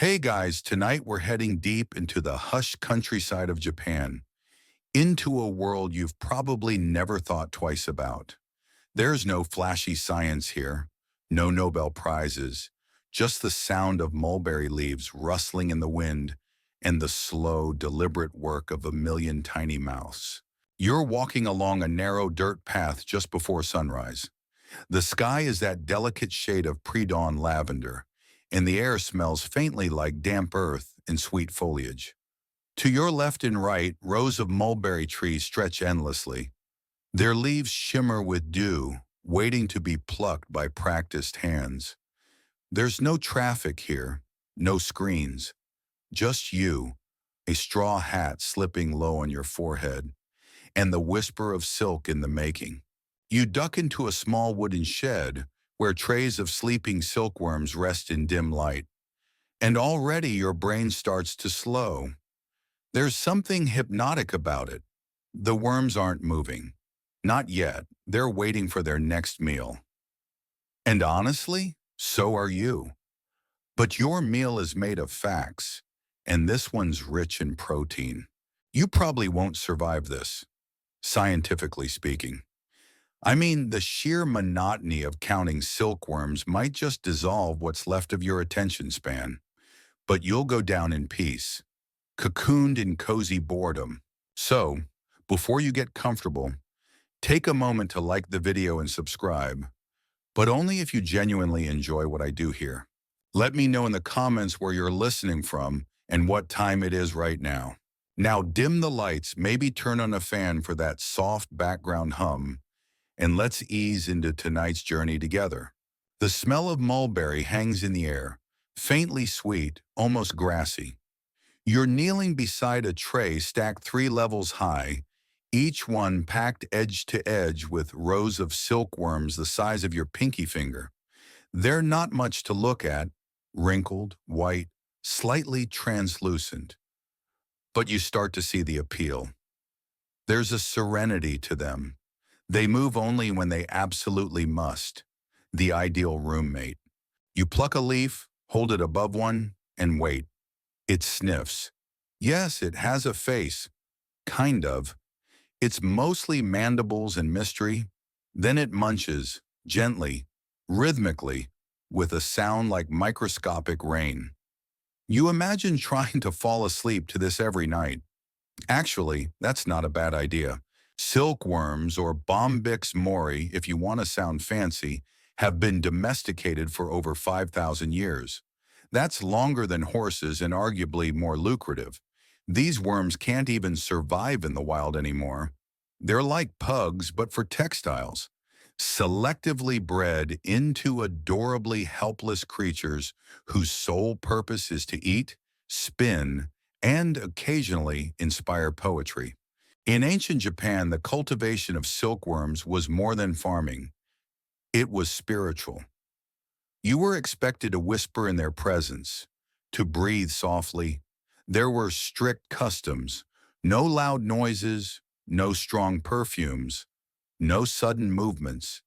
Hey guys, tonight we're heading deep into the hushed countryside of Japan, into a world you've probably never thought twice about. There's no flashy science here, no Nobel Prizes, just the sound of mulberry leaves rustling in the wind and the slow, deliberate work of a million tiny mouths. You're walking along a narrow dirt path just before sunrise. The sky is that delicate shade of pre-dawn lavender, and the air smells faintly like damp earth and sweet foliage. To your left and right, rows of mulberry trees stretch endlessly. Their leaves shimmer with dew, waiting to be plucked by practiced hands. There's no traffic here, no screens, just you, a straw hat slipping low on your forehead, and the whisper of silk in the making. You duck into a small wooden shed where trays of sleeping silkworms rest in dim light, and already your brain starts to slow. There's something hypnotic about it. The worms aren't moving. Not yet. They're waiting for their next meal. And honestly, so are you. But your meal is made of facts, and this one's rich in protein. You probably won't survive this, scientifically speaking. I mean, the sheer monotony of counting silkworms might just dissolve what's left of your attention span, but you'll go down in peace, cocooned in cozy boredom. So, before you get comfortable, take a moment to like the video and subscribe, but only if you genuinely enjoy what I do here. Let me know in the comments where you're listening from and what time it is right now. Now dim the lights, maybe turn on a fan for that soft background hum, and let's ease into tonight's journey together. The smell of mulberry hangs in the air, faintly sweet, almost grassy. You're kneeling beside a tray stacked 3 levels high, each one packed edge to edge with rows of silkworms the size of your pinky finger. They're not much to look at, wrinkled, white, slightly translucent. But you start to see the appeal. There's a serenity to them. They move only when they absolutely must, the ideal roommate. You pluck a leaf, hold it above one, and wait. It sniffs. Yes, it has a face. Kind of. It's mostly mandibles and mystery. Then it munches, gently, rhythmically, with a sound like microscopic rain. You imagine trying to fall asleep to this every night. Actually, that's not a bad idea. Silkworms, or Bombyx mori, if you want to sound fancy, have been domesticated for over 5,000 years. That's longer than horses and arguably more lucrative. These worms can't even survive in the wild anymore. They're like pugs, but for textiles. Selectively bred into adorably helpless creatures whose sole purpose is to eat, spin, and occasionally inspire poetry. In ancient Japan, the cultivation of silkworms was more than farming. It was spiritual. You were expected to whisper in their presence, to breathe softly. There were strict customs, no loud noises, no strong perfumes, no sudden movements.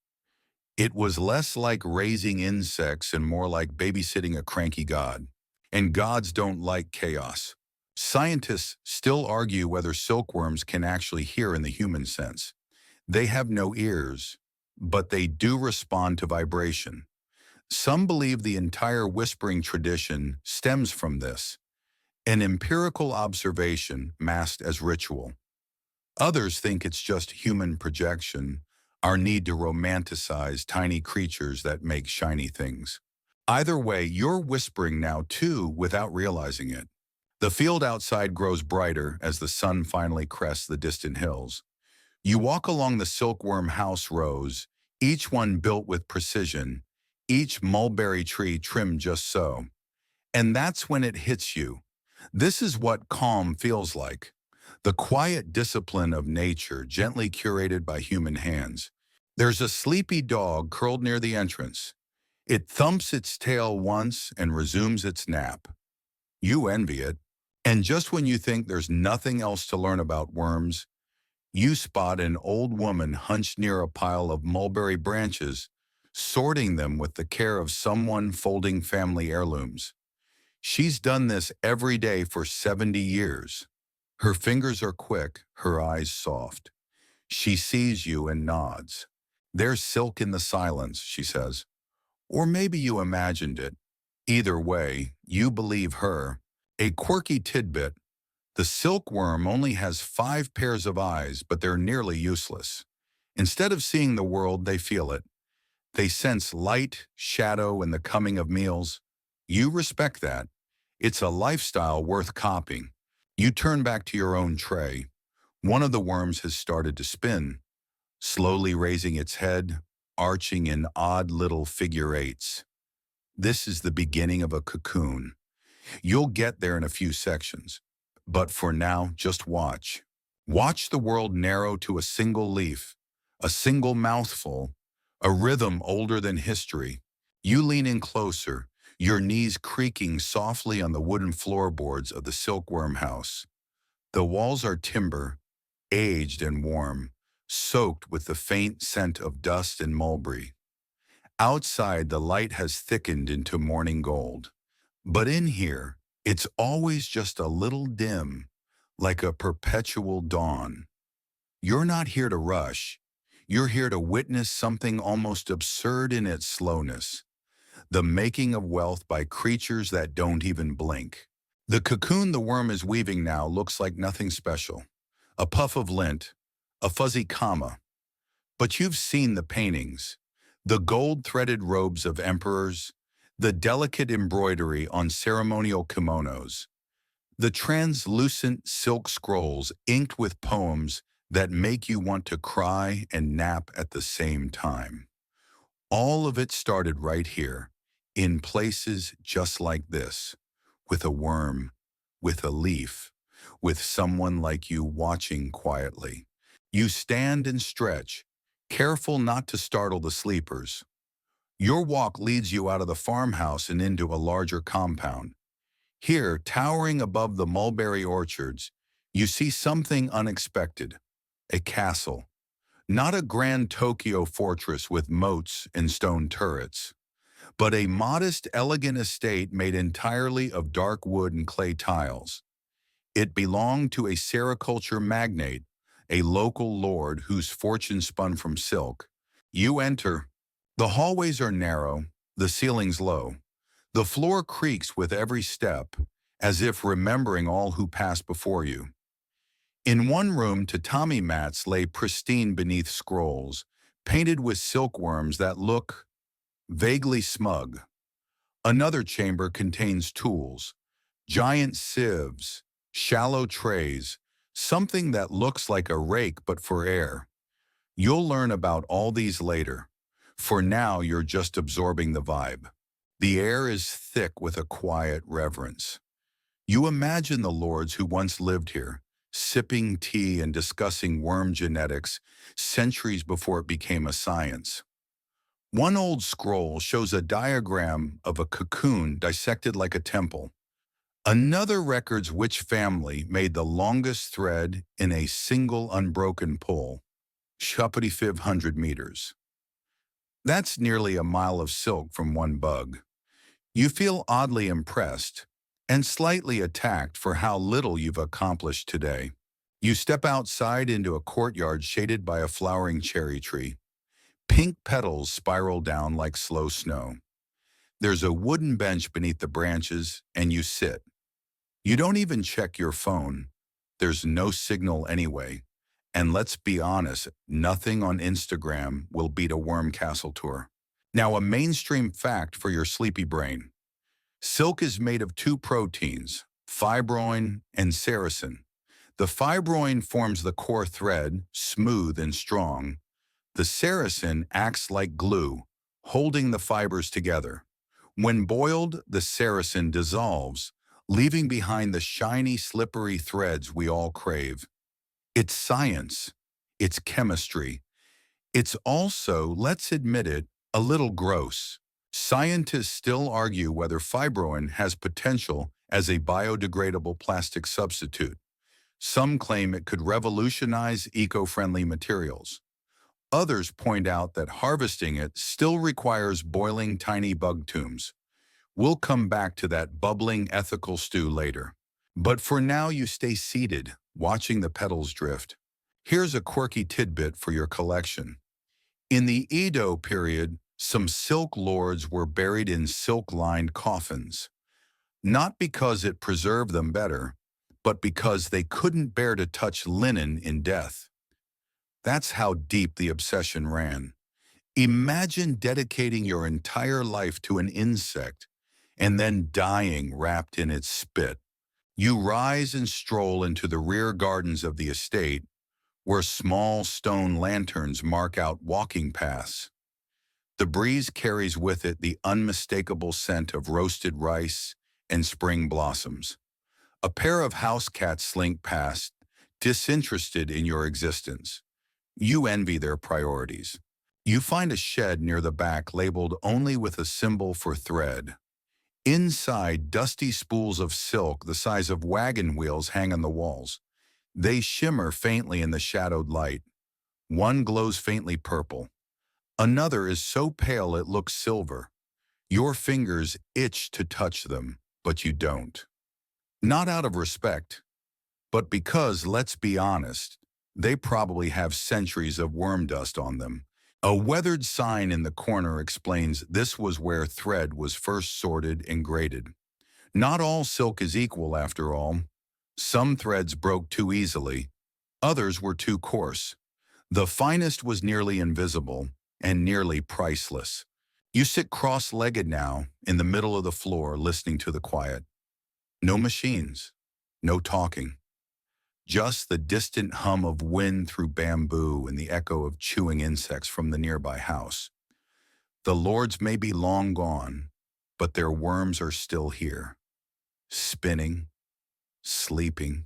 It was less like raising insects and more like babysitting a cranky god. And gods don't like chaos. Scientists still argue whether silkworms can actually hear in the human sense. They have no ears, but they do respond to vibration. Some believe the entire whispering tradition stems from this, an empirical observation masked as ritual. Others think it's just human projection, our need to romanticize tiny creatures that make shiny things. Either way, you're whispering now too without realizing it. The field outside grows brighter as the sun finally crests the distant hills. You walk along the silkworm house rows, each one built with precision, each mulberry tree trimmed just so. And that's when it hits you. This is what calm feels like. The quiet discipline of nature, gently curated by human hands. There's a sleepy dog curled near the entrance. It thumps its tail once and resumes its nap. You envy it. And just when you think there's nothing else to learn about worms, you spot an old woman hunched near a pile of mulberry branches, sorting them with the care of someone folding family heirlooms. She's done this every day for 70 years. Her fingers are quick, her eyes soft. She sees you and nods. There's silk in the silence, she says. Or maybe you imagined it. Either way, you believe her. A quirky tidbit: the silkworm only has 5 pairs of eyes, but they're nearly useless. Instead of seeing the world, they feel it. They sense light, shadow, and the coming of meals. You respect that. It's a lifestyle worth copying. You turn back to your own tray. One of the worms has started to spin, slowly raising its head, arching in odd little figure eights. This is the beginning of a cocoon. You'll get there in a few sections. But for now, just watch. Watch the world narrow to a single leaf, a single mouthful, a rhythm older than history. You lean in closer, your knees creaking softly on the wooden floorboards of the silkworm house. The walls are timber, aged and warm, soaked with the faint scent of dust and mulberry. Outside, the light has thickened into morning gold. But in here, it's always just a little dim, like a perpetual dawn. You're not here to rush. You're here to witness something almost absurd in its slowness: the making of wealth by creatures that don't even blink. The cocoon the worm is weaving now looks like nothing special. A puff of lint, a fuzzy comma. But you've seen the paintings, the gold-threaded robes of emperors, the delicate embroidery on ceremonial kimonos, the translucent silk scrolls inked with poems that make you want to cry and nap at the same time. All of it started right here, in places just like this, with a worm, with a leaf, with someone like you watching quietly. You stand and stretch, careful not to startle the sleepers. Your walk leads you out of the farmhouse and into a larger compound. Here, towering above the mulberry orchards, you see something unexpected: a castle. Not a grand Tokyo fortress with moats and stone turrets, but a modest, elegant estate made entirely of dark wood and clay tiles. It belonged to a sericulture magnate, a local lord whose fortune spun from silk. You enter. The hallways are narrow, the ceilings low. The floor creaks with every step, as if remembering all who passed before you. In one room, tatami mats lay pristine beneath scrolls, painted with silkworms that look vaguely smug. Another chamber contains tools: giant sieves, shallow trays, something that looks like a rake but for air. You'll learn about all these later. For now, you're just absorbing the vibe. The air is thick with a quiet reverence. You imagine the lords who once lived here, sipping tea and discussing worm genetics centuries before it became a science. One old scroll shows a diagram of a cocoon dissected like a temple. Another records which family made the longest thread in a single unbroken pull, 500 meters. That's nearly a mile of silk from one bug. You feel oddly impressed and slightly attacked for how little you've accomplished today. You step outside into a courtyard shaded by a flowering cherry tree. Pink petals spiral down like slow snow. There's a wooden bench beneath the branches, and you sit. You don't even check your phone. There's no signal anyway. And let's be honest, nothing on Instagram will beat a worm castle tour. Now, a mainstream fact for your sleepy brain: silk is made of two proteins, fibroin and sericin. The fibroin forms the core thread, smooth and strong. The sericin acts like glue, holding the fibers together. When boiled, the sericin dissolves, leaving behind the shiny, slippery threads we all crave. It's science. It's chemistry. It's also, let's admit it, a little gross. Scientists still argue whether fibroin has potential as a biodegradable plastic substitute. Some claim it could revolutionize eco-friendly materials. Others point out that harvesting it still requires boiling tiny bug tombs. We'll come back to that bubbling ethical stew later. But for now, you stay seated, watching the petals drift. Here's a quirky tidbit for your collection. In the Edo period, some silk lords were buried in silk-lined coffins, not because it preserved them better, but because they couldn't bear to touch linen in death. That's how deep the obsession ran. Imagine dedicating your entire life to an insect and then dying wrapped in its spit. You rise and stroll into the rear gardens of the estate, where small stone lanterns mark out walking paths. The breeze carries with it the unmistakable scent of roasted rice and spring blossoms. A pair of house cats slink past, disinterested in your existence. You envy their priorities. You find a shed near the back labeled only with a symbol for thread. Inside, dusty spools of silk the size of wagon wheels hang on the walls. They shimmer faintly in the shadowed light. One glows faintly purple. Another is so pale it looks silver. Your fingers itch to touch them, but you don't. Not out of respect, but because, let's be honest, they probably have centuries of worm dust on them. A weathered sign in the corner explains this was where thread was first sorted and graded. Not all silk is equal, after all. Some threads broke too easily, others were too coarse. The finest was nearly invisible and nearly priceless. You sit cross-legged now, in the middle of the floor, listening to the quiet. No machines, no talking. Just the distant hum of wind through bamboo and the echo of chewing insects from the nearby house. The lords may be long gone, but their worms are still here, spinning, sleeping,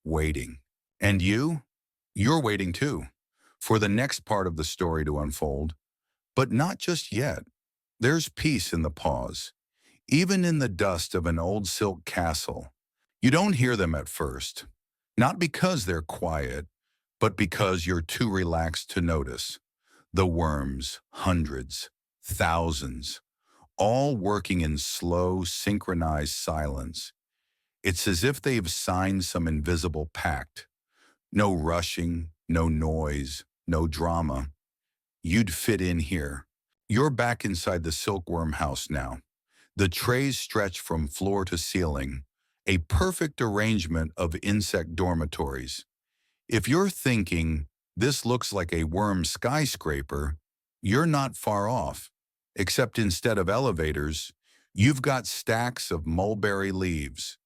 waiting. And you're waiting too, for the next part of the story to unfold. But not just yet. There's peace in the pause, even in the dust of an old silk castle. You don't hear them at first. Not because they're quiet, but because you're too relaxed to notice. The worms, hundreds, thousands, all working in slow, synchronized silence. It's as if they've signed some invisible pact. No rushing, no noise, no drama. You'd fit in here. You're back inside the silkworm house now. The trays stretch from floor to ceiling, a perfect arrangement of insect dormitories. If you're thinking, this looks like a worm skyscraper, you're not far off. Except instead of elevators, you've got stacks of mulberry leaves.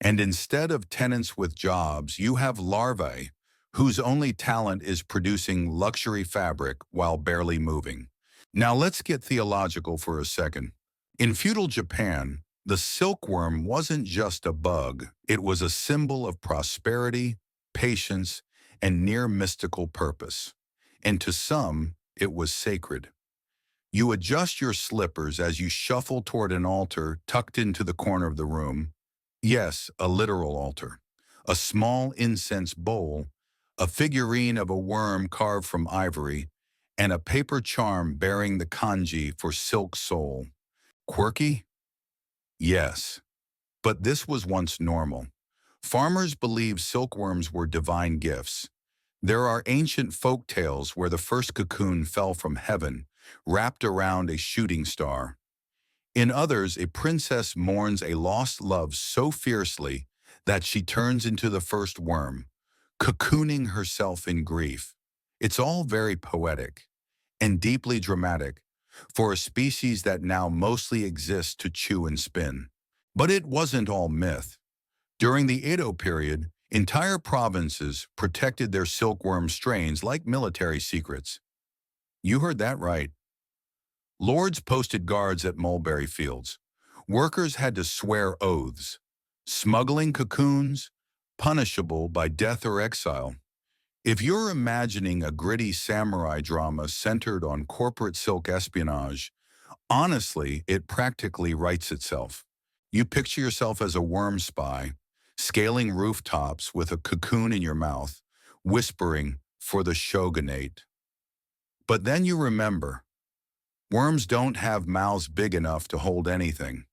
And instead of tenants with jobs, you have larvae whose only talent is producing luxury fabric while barely moving. Now let's get theological for a second. In feudal Japan, the silkworm wasn't just a bug, it was a symbol of prosperity, patience, and near mystical purpose. And to some, it was sacred. You adjust your slippers as you shuffle toward an altar tucked into the corner of the room. Yes, a literal altar. A small incense bowl, a figurine of a worm carved from ivory, and a paper charm bearing the kanji for silk soul. Quirky? Yes. But this was once normal. Farmers believed silkworms were divine gifts. There are ancient folk tales where the first cocoon fell from heaven, wrapped around a shooting star. In others, a princess mourns a lost love so fiercely that she turns into the first worm, cocooning herself in grief. It's all very poetic and deeply dramatic for a species that now mostly exists to chew and spin. But it wasn't all myth. During the Edo period, entire provinces protected their silkworm strains like military secrets. You heard that right. Lords posted guards at mulberry fields. Workers had to swear oaths. Smuggling cocoons, punishable by death or exile. If you're imagining a gritty samurai drama centered on corporate silk espionage, honestly, it practically writes itself. You picture yourself as a worm spy, scaling rooftops with a cocoon in your mouth, whispering for the shogunate. But then you remember, Worms don't have mouths big enough to hold anything.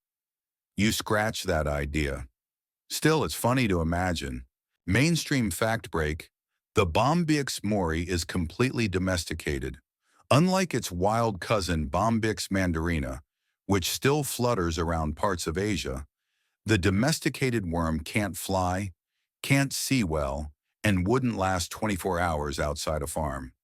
You scratch that idea. Still, it's funny to imagine. Mainstream fact break, the Bombyx mori is completely domesticated. Unlike its wild cousin Bombyx mandarina, which still flutters around parts of Asia, the domesticated worm can't fly, can't see well, and wouldn't last 24 hours outside a farm.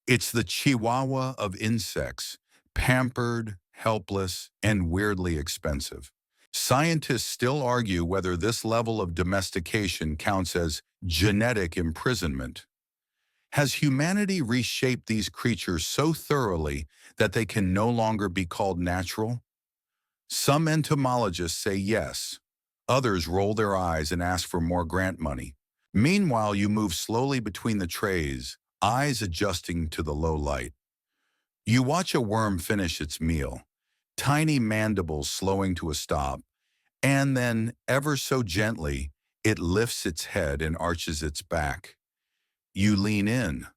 It's the chihuahua of insects, pampered, helpless, and weirdly expensive. Scientists still argue whether this level of domestication counts as genetic imprisonment. Has humanity reshaped these creatures so thoroughly that they can no longer be called natural? Some entomologists say yes. Others roll their eyes and ask for more grant money. Meanwhile, you move slowly between the trays, eyes adjusting to the low light. You watch a worm finish its meal, tiny mandibles slowing to a stop, and then, ever so gently, it lifts its head and arches its back. You lean in.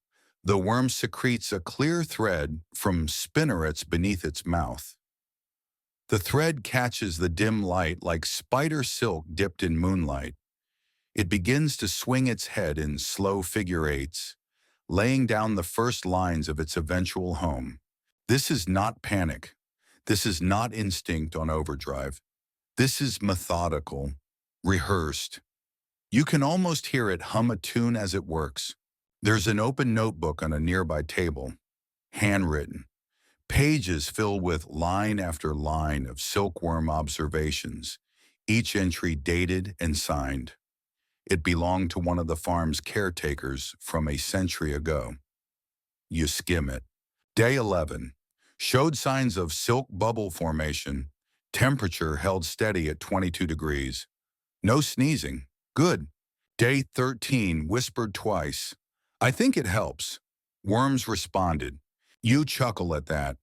The worm secretes a clear thread from spinnerets beneath its mouth. The thread catches the dim light like spider silk dipped in moonlight. It begins to swing its head in slow figure eights, laying down the first lines of its eventual home. This is not panic. This is not instinct on overdrive. This is methodical, rehearsed. You can almost hear it hum a tune as it works. There's an open notebook on a nearby table, handwritten, pages filled with line after line of silkworm observations, each entry dated and signed. It belonged to one of the farm's caretakers from a century ago. You skim it. Day 11 showed signs of silk bubble formation. Temperature held steady at 22 degrees. No sneezing. Good. Day 13 whispered twice. I think it helps. Worms responded. You chuckle at that,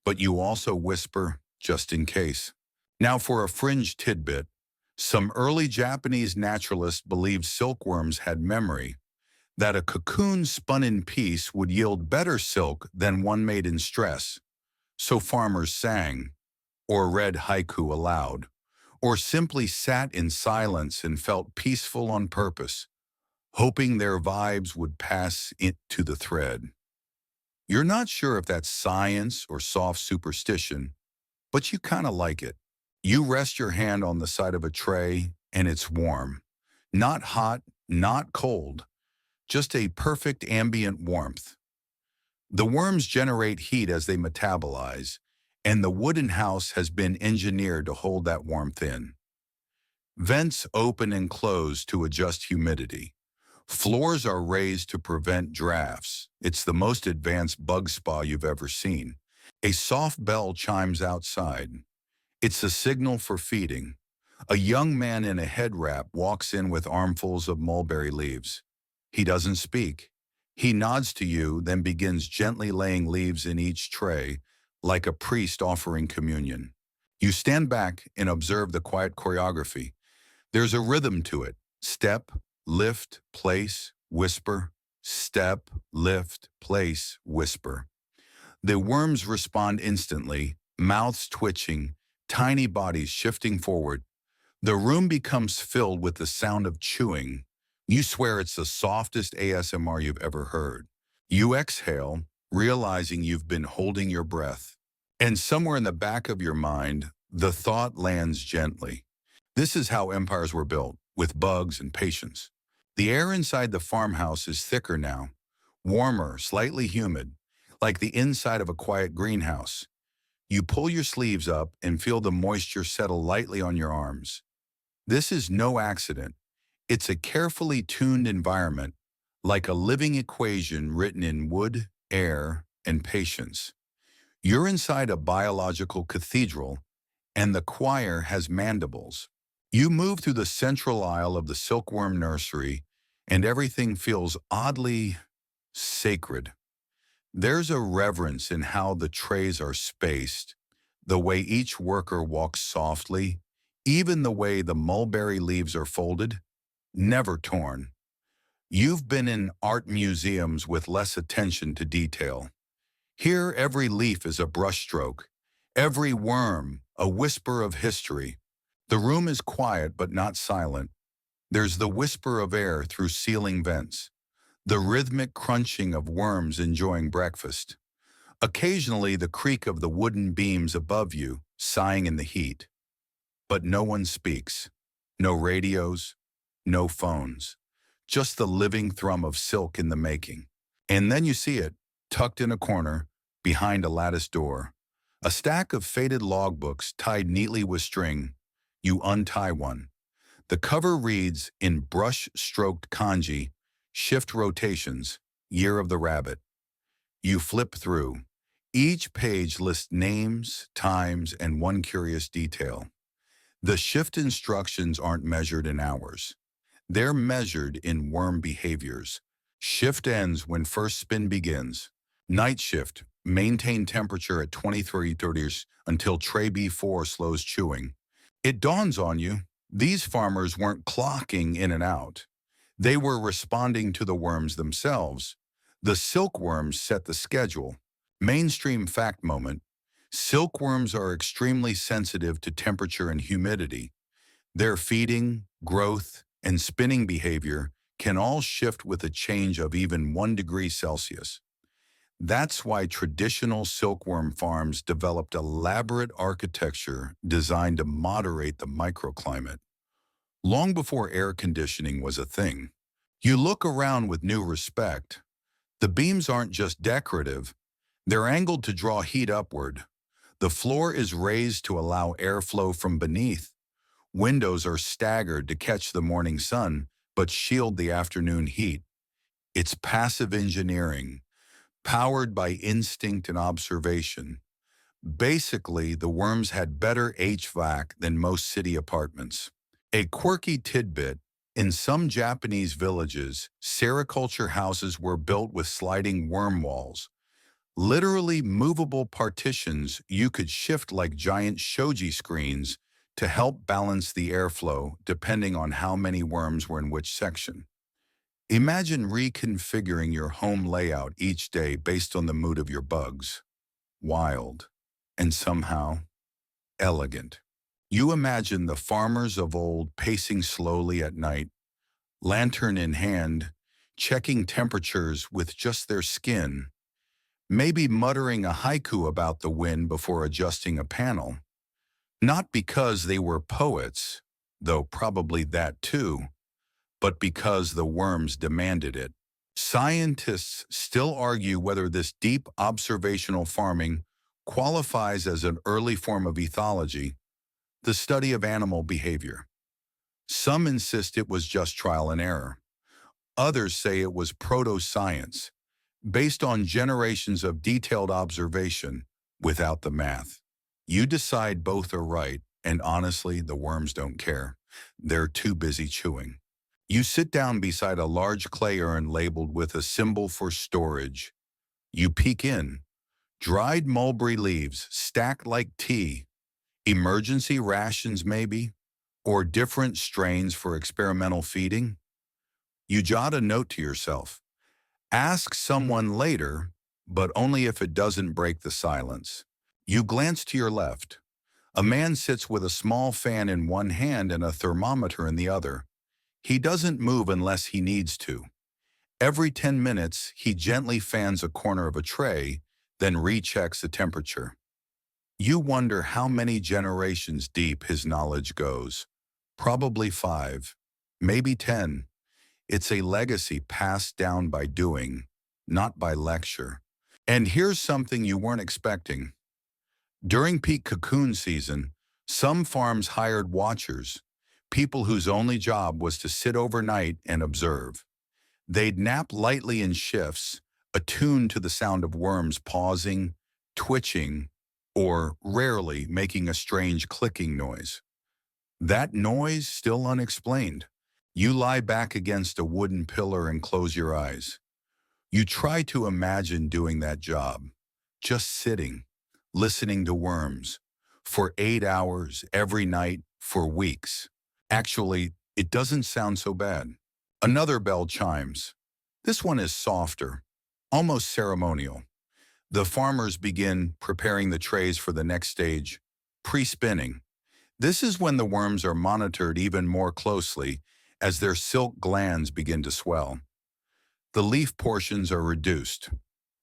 but you also whisper, just in case. Now for a fringe tidbit. Some early Japanese naturalists believed silkworms had memory, that a cocoon spun in peace would yield better silk than one made in stress. So farmers sang, or read haiku aloud, or simply sat in silence and felt peaceful on purpose, hoping their vibes would pass into the thread. You're not sure if that's science or soft superstition, but you kind of like it. You rest your hand on the side of a tray, and it's warm. Not hot, not cold, just a perfect ambient warmth. The worms generate heat as they metabolize, and the wooden house has been engineered to hold that warmth in. Vents open and close to adjust humidity. Floors are raised to prevent drafts. It's the most advanced bug spa you've ever seen. A soft bell chimes outside. It's a signal for feeding. A young man in a head wrap walks in with armfuls of mulberry leaves. He doesn't speak. He nods to you, then begins gently laying leaves in each tray, like a priest offering communion. You stand back and observe the quiet choreography. There's a rhythm to it. Step, lift, place, whisper. Step, lift, place, whisper. The worms respond instantly, mouths twitching, tiny bodies shifting forward. The room becomes filled with the sound of chewing. You swear it's the softest ASMR you've ever heard. You exhale, realizing you've been holding your breath. And somewhere in the back of your mind, the thought lands gently. This is how empires were built, with bugs and patience. The air inside the farmhouse is thicker now, warmer, slightly humid, like the inside of a quiet greenhouse. You pull your sleeves up and feel the moisture settle lightly on your arms. This is no accident. It's a carefully tuned environment, like a living equation written in wood, air, and patience. You're inside a biological cathedral, and the choir has mandibles. You move through the central aisle of the silkworm nursery, and everything feels oddly sacred. There's a reverence in how the trays are spaced, the way each worker walks softly, even the way the mulberry leaves are folded, never torn. You've been in art museums with less attention to detail. Here, every leaf is a brushstroke, every worm a whisper of history. The room is quiet but not silent. There's the whisper of air through ceiling vents, the rhythmic crunching of worms enjoying breakfast. Occasionally, the creak of the wooden beams above you, sighing in the heat. But no one speaks. No radios, no phones. Just the living thrum of silk in the making. And then you see it, tucked in a corner, behind a lattice door. A stack of faded logbooks tied neatly with string. You untie one. The cover reads in brush-stroked kanji, shift rotations, year of the rabbit. You flip through. Each page lists names, times, and one curious detail. The shift instructions aren't measured in hours. They're measured in worm behaviors. Shift ends when first spin begins. Night shift, maintain temperature at 23:30 until tray B4 slows chewing. It dawns on you, these farmers weren't clocking in and out. They were responding to the worms themselves. The silkworms set the schedule. Mainstream fact moment. Silkworms are extremely sensitive to temperature and humidity. Their feeding, growth, and spinning behavior can all shift with a change of even 1 degree Celsius. That's why traditional silkworm farms developed elaborate architecture designed to moderate the microclimate. Long before air conditioning was a thing. You look around with new respect. The beams aren't just decorative, they're angled to draw heat upward. The floor is raised to allow airflow from beneath. Windows are staggered to catch the morning sun, but shield the afternoon heat. It's passive engineering, powered by instinct and observation. Basically, the worms had better HVAC than most city apartments. A quirky tidbit, in some Japanese villages, sericulture houses were built with sliding worm walls, literally movable partitions you could shift like giant shoji screens to help balance the airflow depending on how many worms were in which section. Imagine reconfiguring your home layout each day based on the mood of your bugs. Wild. And somehow, elegant. You imagine the farmers of old pacing slowly at night, lantern in hand, checking temperatures with just their skin, maybe muttering a haiku about the wind before adjusting a panel. Not because they were poets, though probably that too, but because the worms demanded it. Scientists still argue whether this deep observational farming qualifies as an early form of ethology, the study of animal behavior. Some insist it was just trial and error. Others say it was proto-science, based on generations of detailed observation without the math. You decide both are right, and honestly, the worms don't care. They're too busy chewing. You sit down beside a large clay urn labeled with a symbol for storage. You peek in. Dried mulberry leaves stacked like tea. Emergency rations maybe? Or different strains for experimental feeding? You jot a note to yourself. Ask someone later, but only if it doesn't break the silence. You glance to your left. A man sits with a small fan in one hand and a thermometer in the other. He doesn't move unless he needs to. Every 10 minutes, he gently fans a corner of a tray, then rechecks the temperature. You wonder how many generations deep his knowledge goes. Probably 5, maybe 10. It's a legacy passed down by doing, not by lecture. And here's something you weren't expecting. During peak cocoon season, some farms hired watchers, people whose only job was to sit overnight and observe. They'd nap lightly in shifts, attuned to the sound of worms pausing, twitching, or rarely making a strange clicking noise. That noise still unexplained. You lie back against a wooden pillar and close your eyes. You try to imagine doing that job, just sitting, listening to worms, for 8 hours every night for weeks. Actually, it doesn't sound so bad. Another bell chimes. This one is softer, almost ceremonial. The farmers begin preparing the trays for the next stage, pre-spinning. This is when the worms are monitored even more closely as their silk glands begin to swell. The leaf portions are reduced,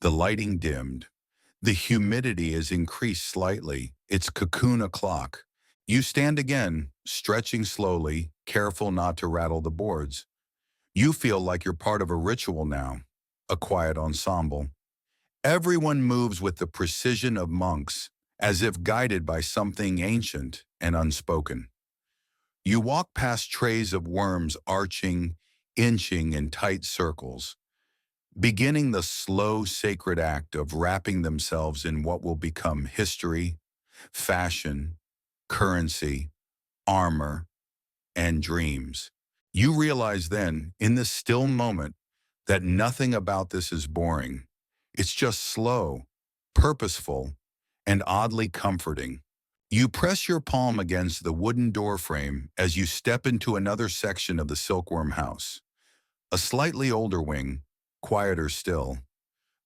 the lighting dimmed, the humidity is increased slightly. It's cocoon o'clock. You stand again, stretching slowly, careful not to rattle the boards. You feel like you're part of a ritual now, a quiet ensemble. Everyone moves with the precision of monks, as if guided by something ancient and unspoken. You walk past trays of worms arching, inching in tight circles, beginning the slow, sacred act of wrapping themselves in what will become history, fashion, currency, armor, and dreams. You realize then, in this still moment, that nothing about this is boring. It's just slow, purposeful, and oddly comforting. You press your palm against the wooden doorframe as you step into another section of the silkworm house. A slightly older wing, quieter still.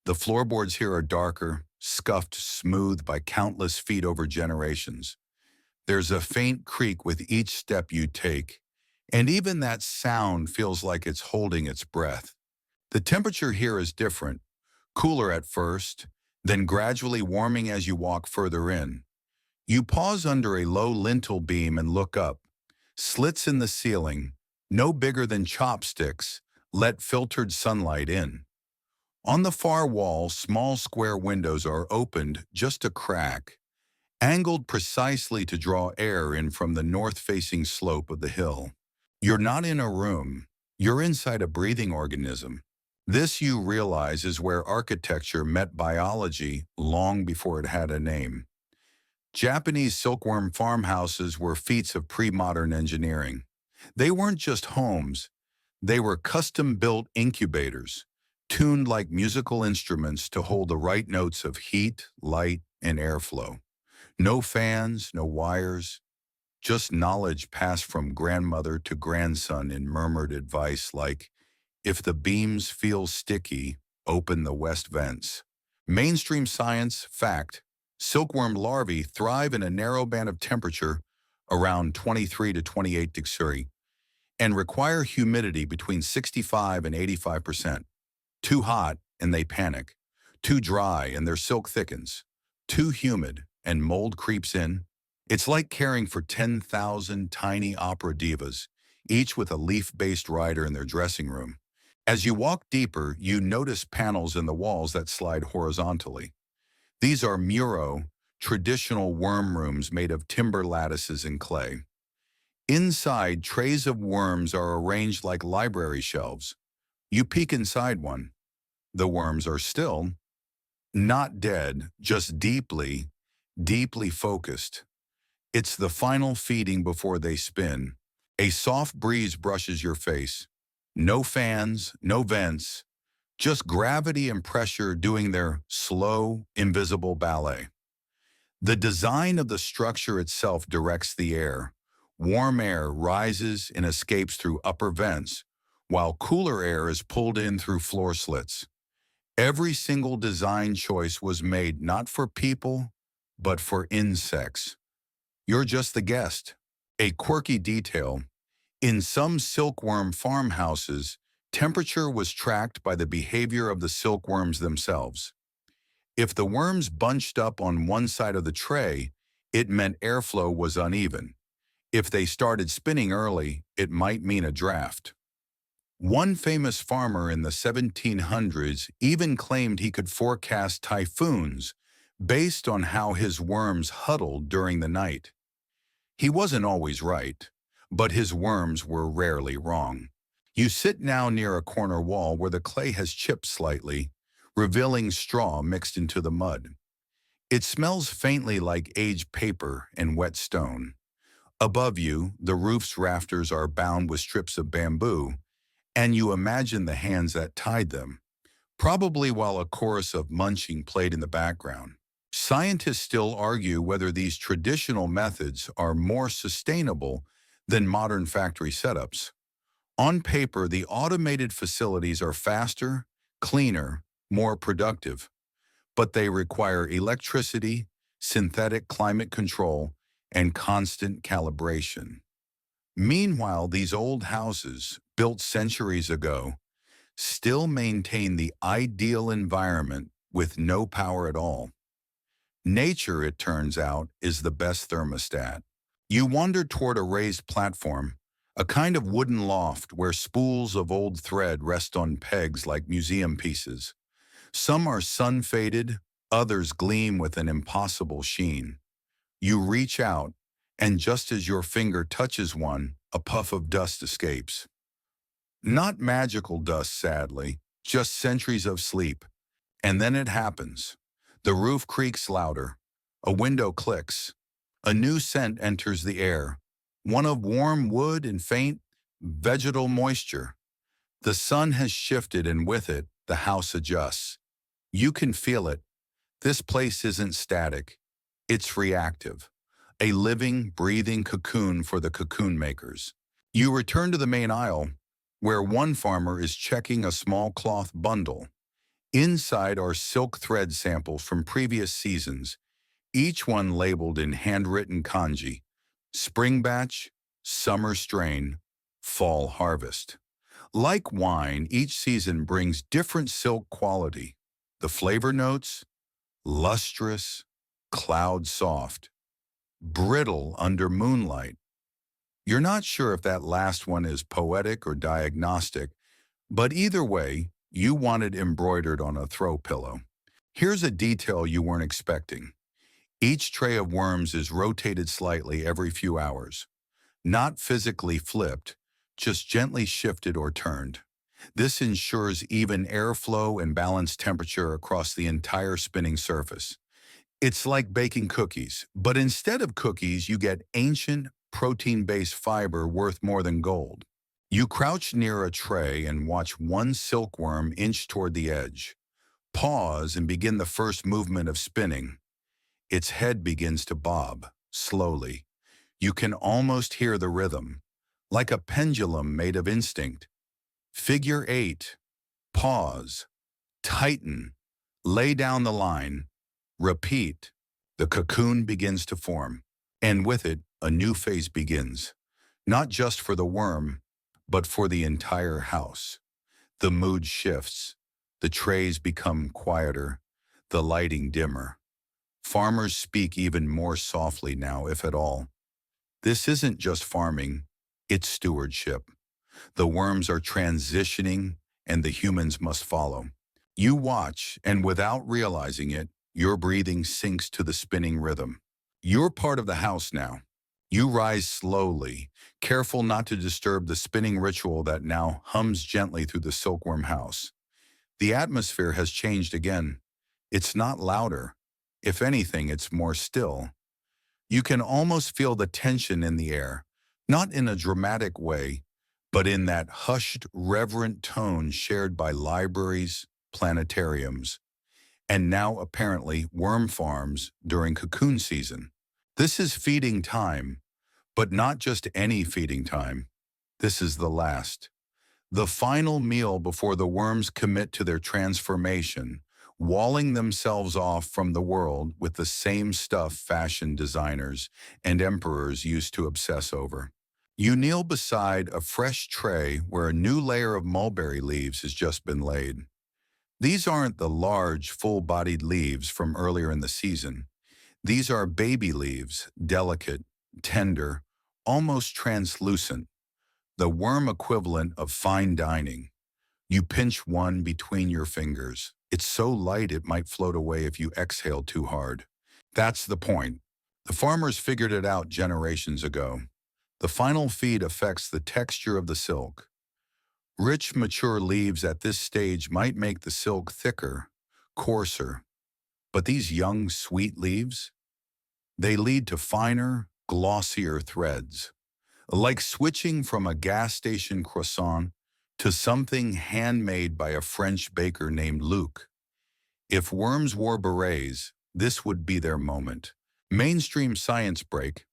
The floorboards here are darker, scuffed smooth by countless feet over generations. There's a faint creak with each step you take, and even that sound feels like it's holding its breath. The temperature here is different, cooler at first, then gradually warming as you walk further in. You pause under a low lintel beam and look up. Slits in the ceiling, no bigger than chopsticks, let filtered sunlight in. On the far wall, small square windows are opened just a crack, angled precisely to draw air in from the north-facing slope of the hill. You're not in a room, you're inside a breathing organism. This, you realize, is where architecture met biology long before it had a name. Japanese silkworm farmhouses were feats of pre-modern engineering. They weren't just homes, they were custom-built incubators, tuned like musical instruments to hold the right notes of heat, light, and airflow. No fans, no wires, just knowledge passed from grandmother to grandson in murmured advice like, if the beams feel sticky, open the west vents. Mainstream science, fact, silkworm larvae thrive in a narrow band of temperature around 23 to 28 degrees and require humidity between 65 and 85%. Too hot, and they panic. Too dry, and their silk thickens. Too humid, and mold creeps in. It's like caring for 10,000 tiny opera divas, each with a leaf-based rider in their dressing room. As you walk deeper, you notice panels in the walls that slide horizontally. These are muro, traditional worm rooms made of timber lattices and clay. Inside, trays of worms are arranged like library shelves. You peek inside one. The worms are still, not dead, just deeply, deeply focused. It's the final feeding before they spin. A soft breeze brushes your face. No fans, no vents, just gravity and pressure doing their slow, invisible ballet. The design of the structure itself directs the air. Warm air rises and escapes through upper vents, while cooler air is pulled in through floor slits. Every single design choice was made not for people, but for insects. You're just the guest. A quirky detail. In some silkworm farmhouses, temperature was tracked by the behavior of the silkworms themselves. If the worms bunched up on one side of the tray, it meant airflow was uneven. If they started spinning early, it might mean a draft. One famous farmer in the 1700s even claimed he could forecast typhoons based on how his worms huddled during the night. He wasn't always right, but his worms were rarely wrong. You sit now near a corner wall where the clay has chipped slightly, revealing straw mixed into the mud. It smells faintly like aged paper and wet stone. Above you, the roof's rafters are bound with strips of bamboo, and you imagine the hands that tied them, probably while a chorus of munching played in the background. Scientists still argue whether these traditional methods are more sustainable than modern factory setups. On paper, the automated facilities are faster, cleaner, more productive. but they require electricity, synthetic climate control, and constant calibration. Meanwhile, these old houses, built centuries ago, still maintain the ideal environment with no power at all. Nature, it turns out, is the best thermostat. You wander toward a raised platform, a kind of wooden loft where spools of old thread rest on pegs like museum pieces. Some are sun-faded, others gleam with an impossible sheen. You reach out, and just as your finger touches one, a puff of dust escapes. Not magical dust, sadly, just centuries of sleep. And then it happens. The roof creaks louder. A window clicks. A new scent enters the air. One of warm wood and faint, vegetal moisture. The sun has shifted, and with it, the house adjusts. You can feel it. This place isn't static. It's reactive. A living, breathing cocoon for the cocoon makers. You return to the main aisle, where one farmer is checking a small cloth bundle. Inside are silk thread samples from previous seasons, each one labeled in handwritten kanji: spring batch, summer strain, fall harvest. Like wine, each season brings different silk quality. The flavor notes: lustrous, cloud soft, brittle under moonlight. You're not sure if that last one is poetic or diagnostic, but either way, you want it embroidered on a throw pillow. Here's a detail you weren't expecting. Each tray of worms is rotated slightly every few hours. Not physically flipped, just gently shifted or turned. This ensures even airflow and balanced temperature across the entire spinning surface. It's like baking cookies, but instead of cookies, you get ancient, protein-based fiber worth more than gold. You crouch near a tray and watch one silkworm inch toward the edge. Pause and begin the first movement of spinning. Its head begins to bob, slowly. You can almost hear the rhythm, like a pendulum made of instinct. Figure 8. Pause. Tighten. Lay down the line. Repeat. The cocoon begins to form, and with it, a new phase begins. Not just for the worm, but for the entire house. The mood shifts. The trays become quieter, the lighting dimmer. Farmers speak even more softly now, if at all. This isn't just farming, it's stewardship. The worms are transitioning, and the humans must follow. You watch, and without realizing it, your breathing sinks to the spinning rhythm. You're part of the house now. You rise slowly, careful not to disturb the spinning ritual that now hums gently through the silkworm house. The atmosphere has changed again. It's not louder. If anything, it's more still. You can almost feel the tension in the air, not in a dramatic way, but in that hushed, reverent tone shared by libraries, planetariums, and now apparently worm farms during cocoon season. This is feeding time, but not just any feeding time. This is the last. The final meal before the worms commit to their transformation, walling themselves off from the world with the same stuff fashion designers and emperors used to obsess over. You kneel beside a fresh tray where a new layer of mulberry leaves has just been laid. These aren't the large, full-bodied leaves from earlier in the season. These are baby leaves, delicate, tender, almost translucent, the worm equivalent of fine dining. You pinch one between your fingers. It's so light it might float away if you exhale too hard. That's the point. The farmers figured it out generations ago. The final feed affects the texture of the silk. Rich, mature leaves at this stage might make the silk thicker, coarser. But these young, sweet leaves, they lead to finer, glossier threads. Like switching from a gas station croissant to something handmade by a French baker named Luc. If worms wore berets, this would be their moment. Mainstream science break.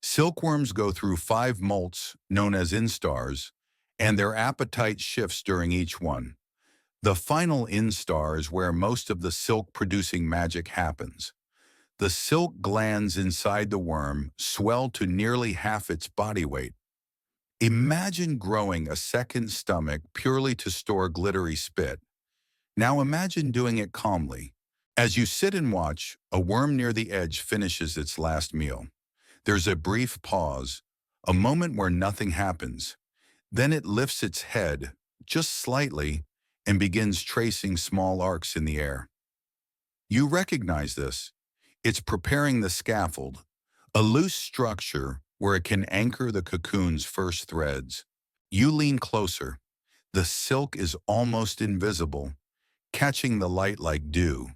Silkworms go through 5 molts, known as instars, and their appetite shifts during each one. The final instar is where most of the silk-producing magic happens. The silk glands inside the worm swell to nearly half its body weight. Imagine growing a second stomach purely to store glittery spit. Now imagine doing it calmly. As you sit and watch, a worm near the edge finishes its last meal. There's a brief pause, a moment where nothing happens. Then it lifts its head, just slightly, and begins tracing small arcs in the air. You recognize this. It's preparing the scaffold, a loose structure where it can anchor the cocoon's first threads. You lean closer. The silk is almost invisible, catching the light like dew.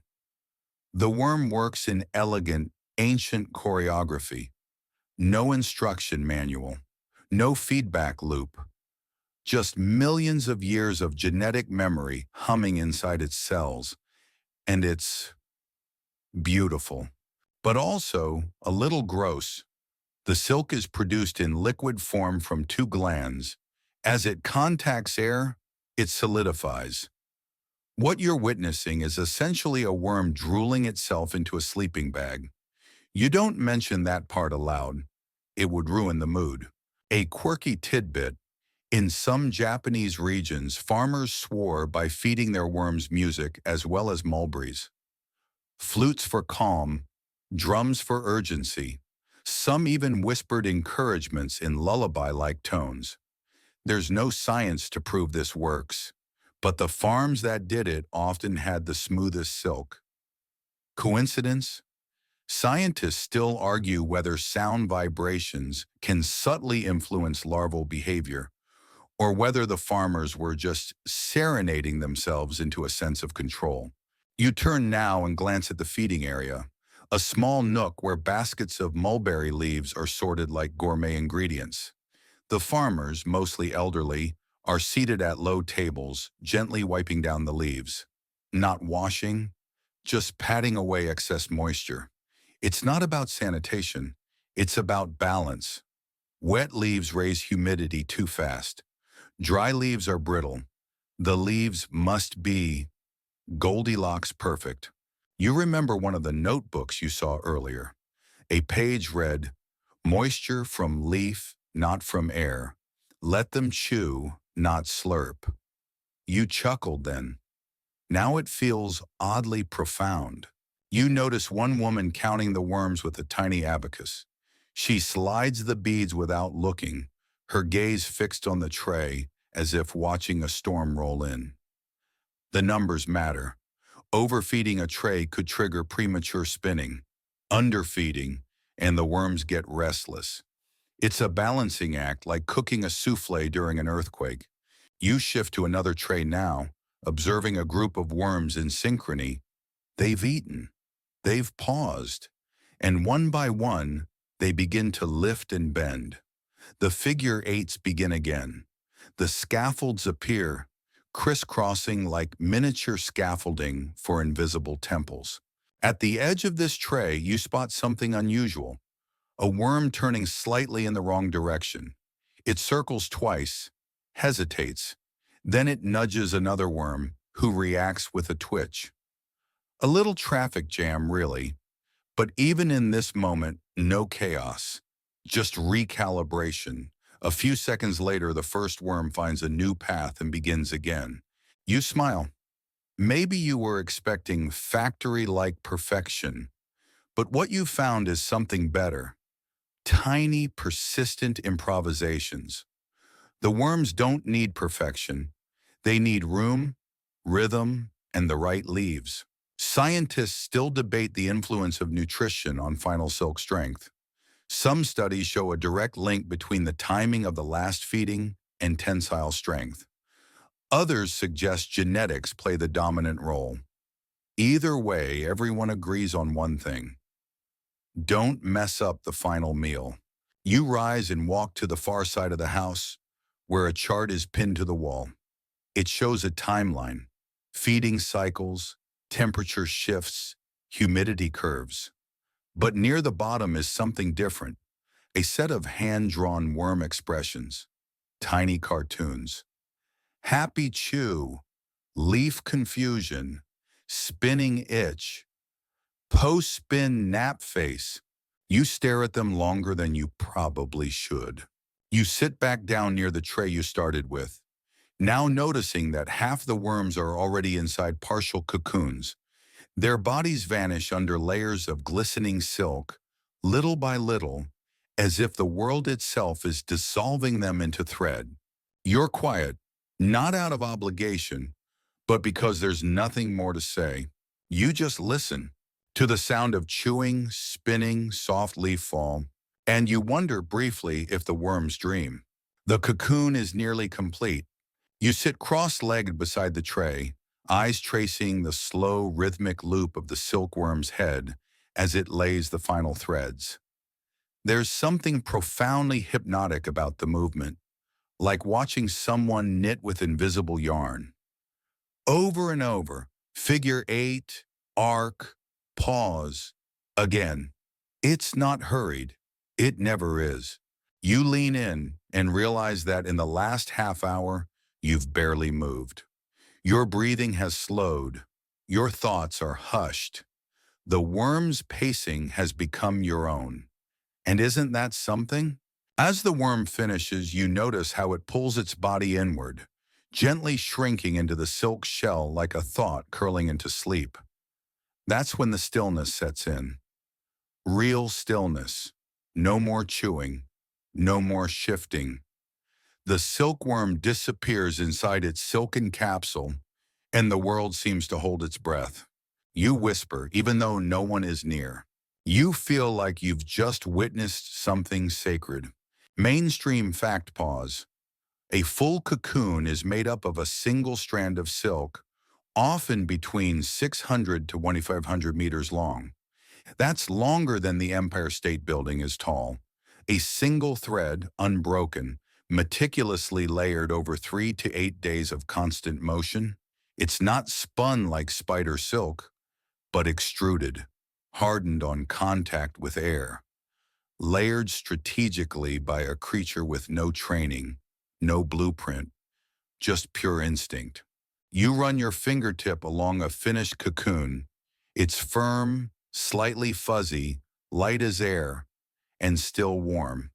The worm works in elegant, ancient choreography. No instruction manual, no feedback loop, just millions of years of genetic memory humming inside its cells. And it's beautiful, but also a little gross. The silk is produced in liquid form from two glands. As it contacts air, it solidifies. What you're witnessing is essentially a worm drooling itself into a sleeping bag. You don't mention that part aloud. It would ruin the mood. A quirky tidbit: in some Japanese regions, farmers swore by feeding their worms music as well as mulberries. Flutes for calm, drums for urgency. Some even whispered encouragements in lullaby-like tones. There's no science to prove this works, but the farms that did it often had the smoothest silk. Coincidence? Scientists still argue whether sound vibrations can subtly influence larval behavior, or whether the farmers were just serenading themselves into a sense of control. You turn now and glance at the feeding area, a small nook where baskets of mulberry leaves are sorted like gourmet ingredients. The farmers, mostly elderly, are seated at low tables, gently wiping down the leaves. Not washing, just patting away excess moisture. It's not about sanitation, it's about balance. Wet leaves raise humidity too fast. Dry leaves are brittle. The leaves must be Goldilocks perfect. You remember one of the notebooks you saw earlier. A page read, "Moisture from leaf, not from air. Let them chew, not slurp." You chuckled then. Now it feels oddly profound. You notice one woman counting the worms with a tiny abacus. She slides the beads without looking, her gaze fixed on the tray as if watching a storm roll in. The numbers matter. Overfeeding a tray could trigger premature spinning. Underfeeding, and the worms get restless. It's a balancing act, like cooking a souffle during an earthquake. You shift to another tray now, observing a group of worms in synchrony. They've eaten. They've paused. And one by one, they begin to lift and bend. The figure eights begin again. The scaffolds appear, crisscrossing like miniature scaffolding for invisible temples. At the edge of this tray, you spot something unusual. A worm turning slightly in the wrong direction. It circles twice, hesitates. Then it nudges another worm, who reacts with a twitch. A little traffic jam, really. But even in this moment, no chaos. Just recalibration. A few seconds later, the first worm finds a new path and begins again. You smile. Maybe you were expecting factory-like perfection, but what you found is something better. Tiny, persistent improvisations. The worms don't need perfection. They need room, rhythm, and the right leaves. Scientists still debate the influence of nutrition on final silk strength. Some studies show a direct link between the timing of the last feeding and tensile strength. Others suggest genetics play the dominant role. Either way, everyone agrees on one thing: don't mess up the final meal. You rise and walk to the far side of the house, where a chart is pinned to the wall. It shows a timeline, feeding cycles, temperature shifts, humidity curves. But near the bottom is something different, a set of hand-drawn worm expressions, tiny cartoons. Happy chew, leaf confusion, spinning itch, post-spin nap face. You stare at them longer than you probably should. You sit back down near the tray you started with, now noticing that half the worms are already inside partial cocoons. Their bodies vanish under layers of glistening silk, little by little, as if the world itself is dissolving them into thread. You're quiet, not out of obligation, but because there's nothing more to say. You just listen to the sound of chewing, spinning, soft leaf fall, and you wonder briefly if the worms dream. The cocoon is nearly complete. You sit cross-legged beside the tray, eyes tracing the slow, rhythmic loop of the silkworm's head as it lays the final threads. There's something profoundly hypnotic about the movement, like watching someone knit with invisible yarn. Over and over, figure eight, arc, pause, again. It's not hurried. It never is. You lean in and realize that in the last half hour, you've barely moved. Your breathing has slowed. Your thoughts are hushed. The worm's pacing has become your own. And isn't that something? As the worm finishes, you notice how it pulls its body inward, gently shrinking into the silk shell like a thought curling into sleep. That's when the stillness sets in. Real stillness. No more chewing. No more shifting. The silkworm disappears inside its silken capsule, and the world seems to hold its breath. You whisper, even though no one is near. You feel like you've just witnessed something sacred. Mainstream fact pause. A full cocoon is made up of a single strand of silk, often between 600 to 2,500 meters long. That's longer than the Empire State Building is tall. A single thread, unbroken, meticulously layered over 3 to 8 days of constant motion. It's not spun like spider silk, but extruded, hardened on contact with air, layered strategically by a creature with no training, no blueprint, just pure instinct. You run your fingertip along a finished cocoon. It's firm, slightly fuzzy, light as air, and still warm.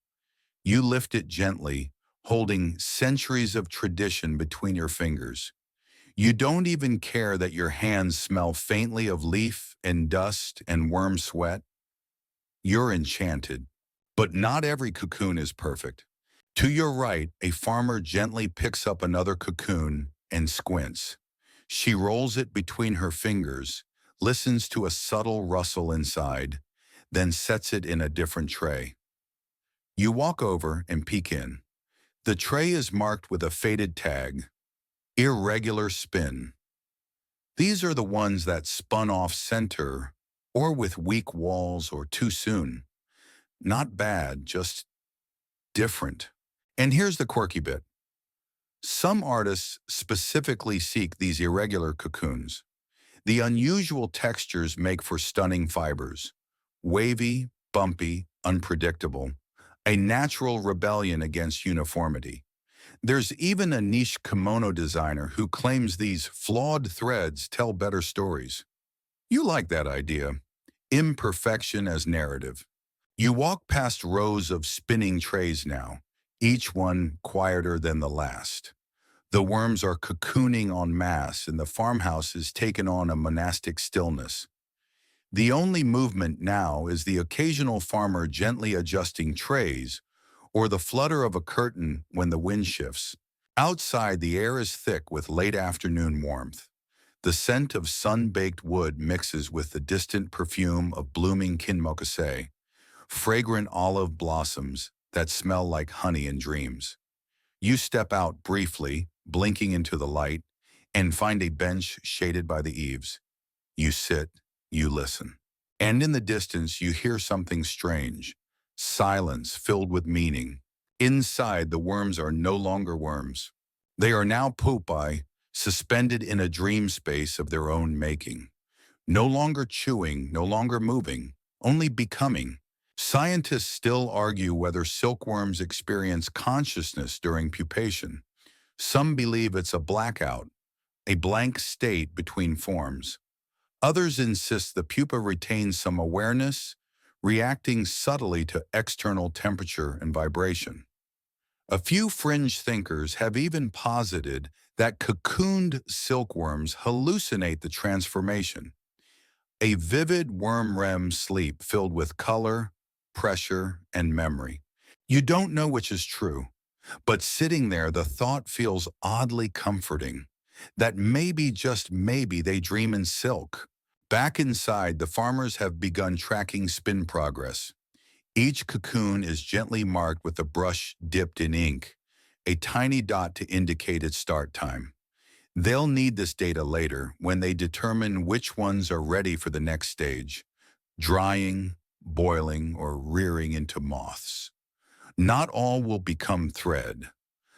You lift it gently, holding centuries of tradition between your fingers. You don't even care that your hands smell faintly of leaf and dust and worm sweat. You're enchanted. But not every cocoon is perfect. To your right, a farmer gently picks up another cocoon and squints. She rolls it between her fingers, listens to a subtle rustle inside, then sets it in a different tray. You walk over and peek in. The tray is marked with a faded tag, irregular spin. These are the ones that spun off center or with weak walls or too soon. Not bad, just different. And here's the quirky bit. Some artists specifically seek these irregular cocoons. The unusual textures make for stunning fibers. Wavy, bumpy, unpredictable. A natural rebellion against uniformity. There's even a niche kimono designer who claims these flawed threads tell better stories. You like that idea. Imperfection as narrative. You walk past rows of spinning trays now, each one quieter than the last. The worms are cocooning en masse and the farmhouse has taken on a monastic stillness. The only movement now is the occasional farmer gently adjusting trays or the flutter of a curtain when the wind shifts. Outside, the air is thick with late afternoon warmth. The scent of sun-baked wood mixes with the distant perfume of blooming kinmokase, fragrant olive blossoms that smell like honey and dreams. You step out briefly, blinking into the light, and find a bench shaded by the eaves. You sit, you listen. And in the distance, you hear something strange. Silence filled with meaning. Inside, the worms are no longer worms. They are now pupae, suspended in a dream space of their own making. No longer chewing, no longer moving, only becoming. Scientists still argue whether silkworms experience consciousness during pupation. Some believe it's a blackout, a blank state between forms. Others insist the pupa retains some awareness, reacting subtly to external temperature and vibration. A few fringe thinkers have even posited that cocooned silkworms hallucinate the transformation, a vivid worm REM sleep filled with color, pressure, and memory. You don't know which is true, but sitting there, the thought feels oddly comforting that maybe, just maybe, they dream in silk. Back inside, the farmers have begun tracking spin progress. Each cocoon is gently marked with a brush dipped in ink, a tiny dot to indicate its start time. They'll need this data later when they determine which ones are ready for the next stage, drying, boiling, or rearing into moths. Not all will become thread.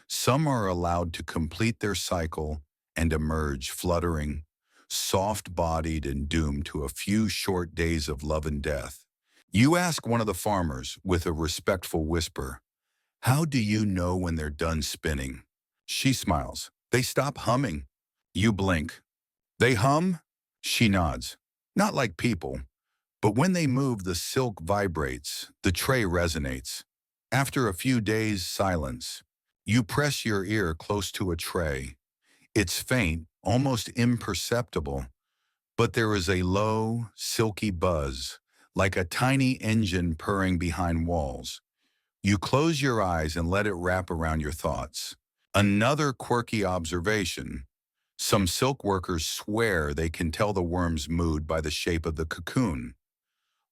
Some are allowed to complete their cycle and emerge fluttering, soft-bodied and doomed to a few short days of love and death. You ask one of the farmers with a respectful whisper, "How do you know when they're done spinning?" She smiles. "They stop humming." You blink. "They hum?" She nods. "Not like people, but when they move, the silk vibrates, the tray resonates." After a few days' silence, you press your ear close to a tray. It's faint, almost imperceptible, but there is a low, silky buzz, like a tiny engine purring behind walls. You close your eyes and let it wrap around your thoughts. Another quirky observation. Some silk workers swear they can tell the worm's mood by the shape of the cocoon.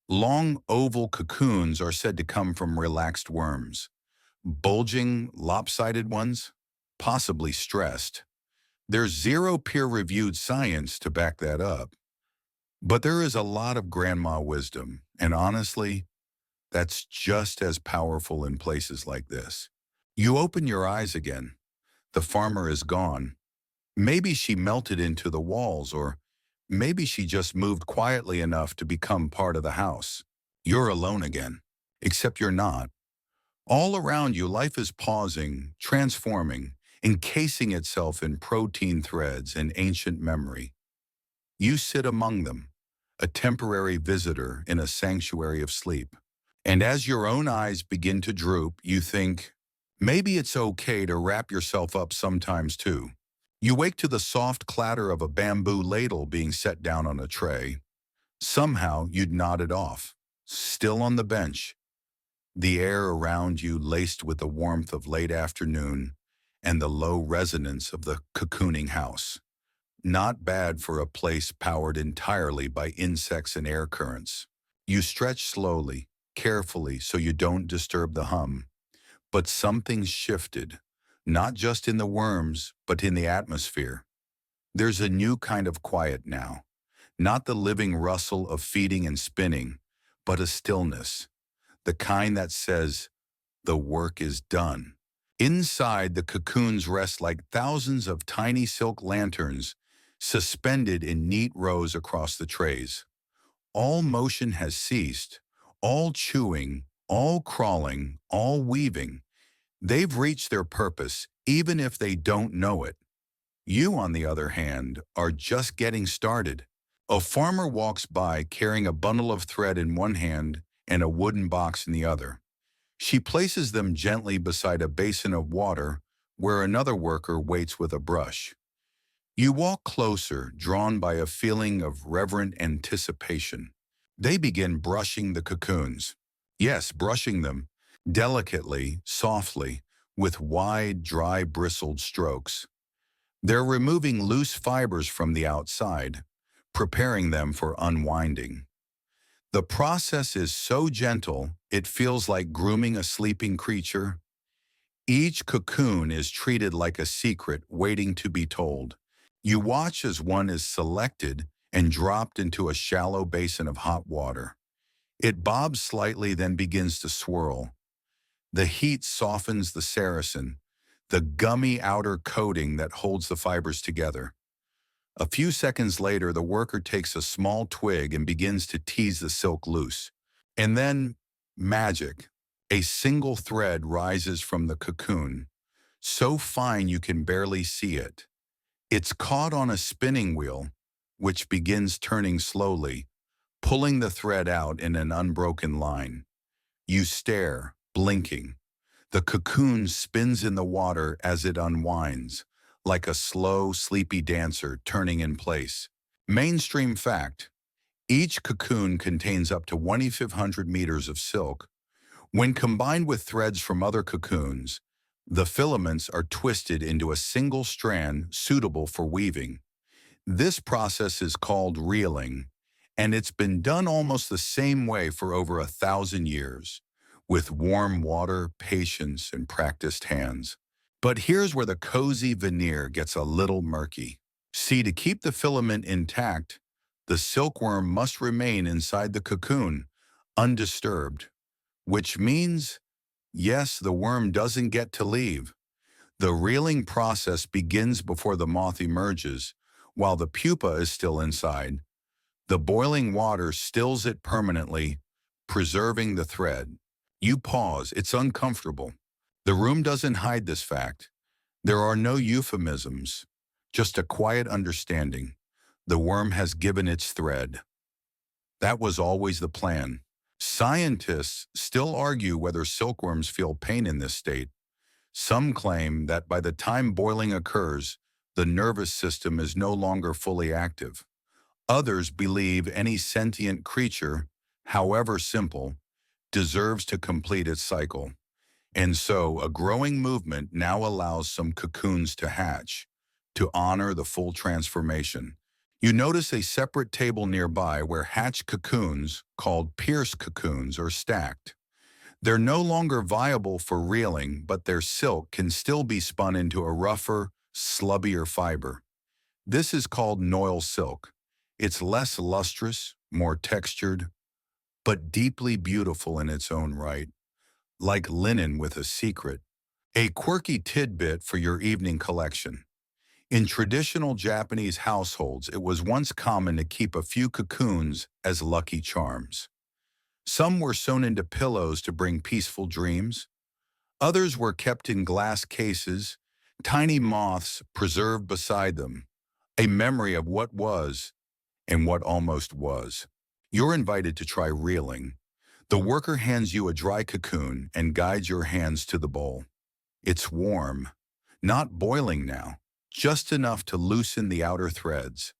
Long oval cocoons are said to come from relaxed worms. Bulging, lopsided ones? Possibly stressed. There's zero peer-reviewed science to back that up. But there is a lot of grandma wisdom, and honestly, that's just as powerful in places like this. You open your eyes again. The farmer is gone. Maybe she melted into the walls, or maybe she just moved quietly enough to become part of the house. You're alone again. Except you're not. All around you, life is pausing, transforming, encasing itself in protein threads and ancient memory. You sit among them, a temporary visitor in a sanctuary of sleep. And as your own eyes begin to droop, you think, maybe it's okay to wrap yourself up sometimes too. You wake to the soft clatter of a bamboo ladle being set down on a tray. Somehow you'd nodded off, still on the bench, the air around you laced with the warmth of late afternoon and the low resonance of the cocooning house. Not bad for a place powered entirely by insects and air currents. You stretch slowly, carefully, so you don't disturb the hum. But something's shifted, not just in the worms, but in the atmosphere. There's a new kind of quiet now, not the living rustle of feeding and spinning, but a stillness, the kind that says, the work is done. Inside, the cocoons rest like thousands of tiny silk lanterns suspended in neat rows across the trays. All motion has ceased, all chewing, all crawling, all weaving. They've reached their purpose, even if they don't know it. You, on the other hand, are just getting started. A farmer walks by carrying a bundle of thread in one hand and a wooden box in the other. She places them gently beside a basin of water where another worker waits with a brush. You walk closer, drawn by a feeling of reverent anticipation. They begin brushing the cocoons. Yes, brushing them, delicately, softly, with wide, dry, bristled strokes. They're removing loose fibers from the outside, preparing them for unwinding. The process is so gentle, it feels like grooming a sleeping creature. Each cocoon is treated like a secret waiting to be told. You watch as one is selected and dropped into a shallow basin of hot water. It bobs slightly, then begins to swirl. The heat softens the saracen, the gummy outer coating that holds the fibers together. A few seconds later, the worker takes a small twig and begins to tease the silk loose. And then, magic. A single thread rises from the cocoon, so fine you can barely see it. It's caught on a spinning wheel, which begins turning slowly, pulling the thread out in an unbroken line. You stare, blinking. The cocoon spins in the water as it unwinds, like a slow, sleepy dancer turning in place. Mainstream fact: each cocoon contains up to 2,500 meters of silk. When combined with threads from other cocoons, the filaments are twisted into a single strand suitable for weaving. This process is called reeling, and it's been done almost the same way for over 1,000 years, with warm water, patience, and practiced hands. But here's where the cozy veneer gets a little murky. See, to keep the filament intact, the silkworm must remain inside the cocoon, undisturbed, which means, yes, the worm doesn't get to leave. The reeling process begins before the moth emerges, while the pupa is still inside. The boiling water stills it permanently, preserving the thread. You pause, it's uncomfortable. The room doesn't hide this fact. There are no euphemisms, just a quiet understanding. The worm has given its thread. That was always the plan. Scientists still argue whether silkworms feel pain in this state. Some claim that by the time boiling occurs, the nervous system is no longer fully active. Others believe any sentient creature, however simple, deserves to complete its cycle. And so a growing movement now allows some cocoons to hatch, to honor the full transformation. You notice a separate table nearby where hatched cocoons, called pierced cocoons, are stacked. They're no longer viable for reeling, but their silk can still be spun into a rougher, slubbier fiber. This is called noil silk. It's less lustrous, more textured, but deeply beautiful in its own right, like linen with a secret. A quirky tidbit for your evening collection. In traditional Japanese households, it was once common to keep a few cocoons as lucky charms. Some were sewn into pillows to bring peaceful dreams. Others were kept in glass cases, tiny moths preserved beside them, a memory of what was and what almost was. You're invited to try reeling. The worker hands you a dry cocoon and guides your hands to the bowl. It's warm, not boiling now, just enough to loosen the outer threads.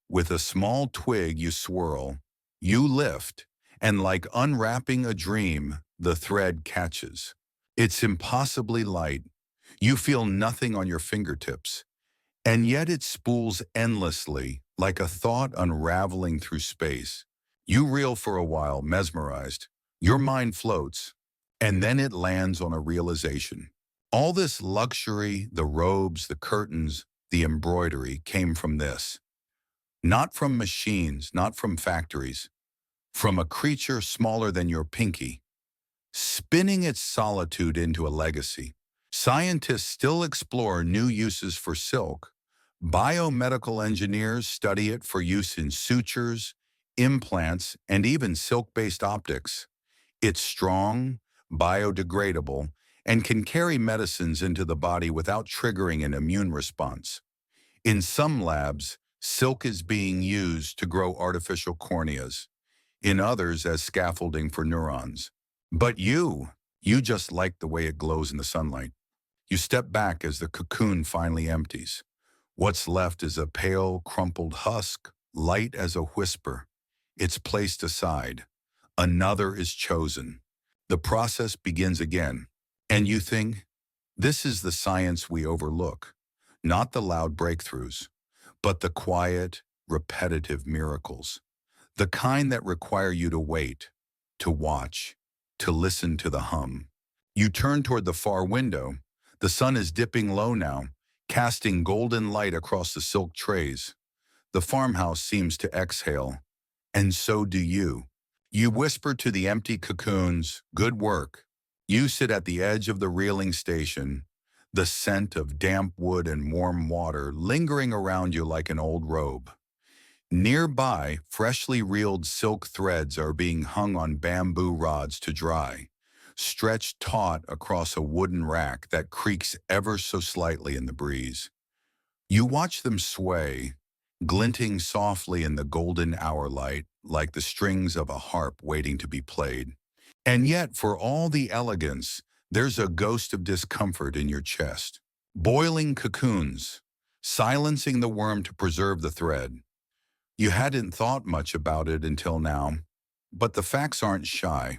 With a small twig you swirl, you lift, and like unwrapping a dream, the thread catches. It's impossibly light. You feel nothing on your fingertips, and yet it spools endlessly, like a thought unraveling through space. You reel for a while, mesmerized. Your mind floats, and then it lands on a realization. All this luxury, the robes, the curtains, the embroidery, came from this. Not from machines, not from factories. From a creature smaller than your pinky, spinning its solitude into a legacy. Scientists still explore new uses for silk. Biomedical engineers study it for use in sutures, implants, and even silk-based optics. It's strong, biodegradable, and can carry medicines into the body without triggering an immune response. In some labs, silk is being used to grow artificial corneas, in others as scaffolding for neurons. But you just like the way it glows in the sunlight. You step back as the cocoon finally empties. What's left is a pale, crumpled husk, light as a whisper. It's placed aside. Another is chosen. The process begins again. And you think, this is the science we overlook. Not the loud breakthroughs, but the quiet, repetitive miracles. The kind that require you to wait, to watch, to listen to the hum. You turn toward the far window. The sun is dipping low now, casting golden light across the silk trays. The farmhouse seems to exhale, and so do you. You whisper to the empty cocoons, "Good work." You sit at the edge of the reeling station, the scent of damp wood and warm water lingering around you like an old robe. Nearby, freshly reeled silk threads are being hung on bamboo rods to dry, stretched taut across a wooden rack that creaks ever so slightly in the breeze. You watch them sway, glinting softly in the golden hour light like the strings of a harp waiting to be played. And yet, for all the elegance, there's a ghost of discomfort in your chest. Boiling cocoons, silencing the worm to preserve the thread. You hadn't thought much about it until now, but the facts aren't shy.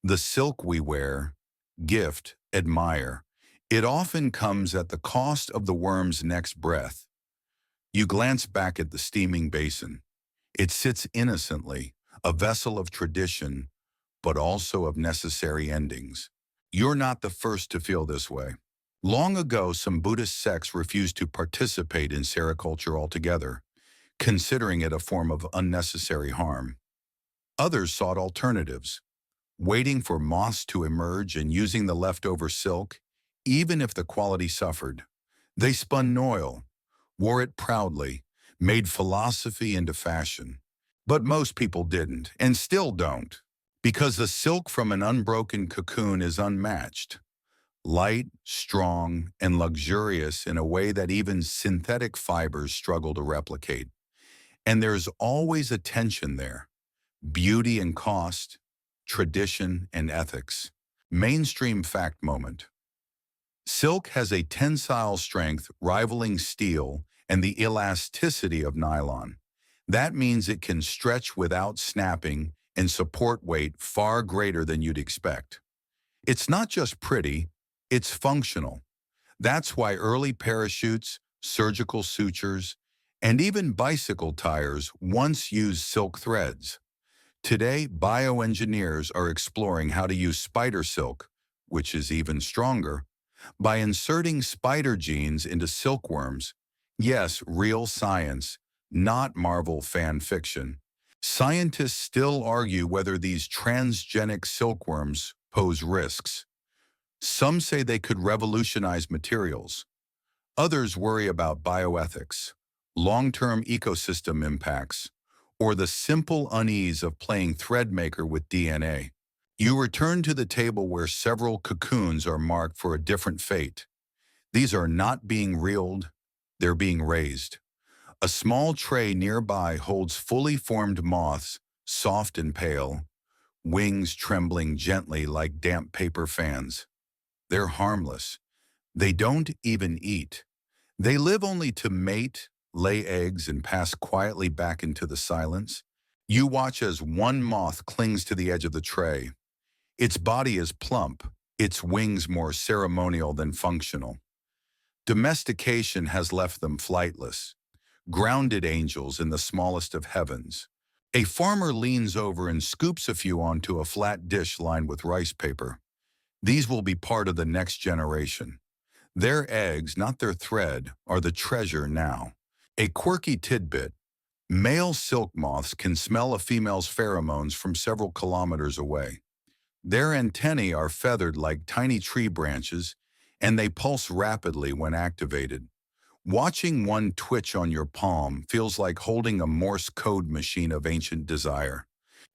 The silk we wear, gift, admire, it often comes at the cost of the worm's next breath. You glance back at the steaming basin. It sits innocently, a vessel of tradition, but also of necessary endings. You're not the first to feel this way. Long ago, some Buddhist sects refused to participate in sericulture altogether, considering it a form of unnecessary harm. Others sought alternatives, waiting for moths to emerge and using the leftover silk, even if the quality suffered. They spun oil, wore it proudly, made philosophy into fashion. But most people didn't, and still don't, because the silk from an unbroken cocoon is unmatched. Light, strong, and luxurious in a way that even synthetic fibers struggle to replicate. And there's always a tension there. Beauty and cost, tradition and ethics. Mainstream fact moment. Silk has a tensile strength rivaling steel and the elasticity of nylon. That means it can stretch without snapping and support weight far greater than you'd expect. It's not just pretty, it's functional. That's why early parachutes, surgical sutures, and even bicycle tires once used silk threads. Today, bioengineers are exploring how to use spider silk, which is even stronger, by inserting spider genes into silkworms. Yes, real science, not Marvel fan fiction. Scientists still argue whether these transgenic silkworms pose risks. Some say they could revolutionize materials. Others worry about bioethics, long-term ecosystem impacts, or the simple unease of playing threadmaker with DNA. You return to the table where several cocoons are marked for a different fate. These are not being reeled, they're being raised. A small tray nearby holds fully formed moths, soft and pale, wings trembling gently like damp paper fans. They're harmless. They don't even eat. They live only to mate, lay eggs, and pass quietly back into the silence. You watch as one moth clings to the edge of the tray. Its body is plump, its wings more ceremonial than functional. Domestication has left them flightless, grounded angels in the smallest of heavens. A farmer leans over and scoops a few onto a flat dish lined with rice paper. These will be part of the next generation. Their eggs, not their thread, are the treasure now. A quirky tidbit: male silk moths can smell a female's pheromones from several kilometers away. Their antennae are feathered like tiny tree branches, and they pulse rapidly when activated. Watching one twitch on your palm feels like holding a Morse code machine of ancient desire.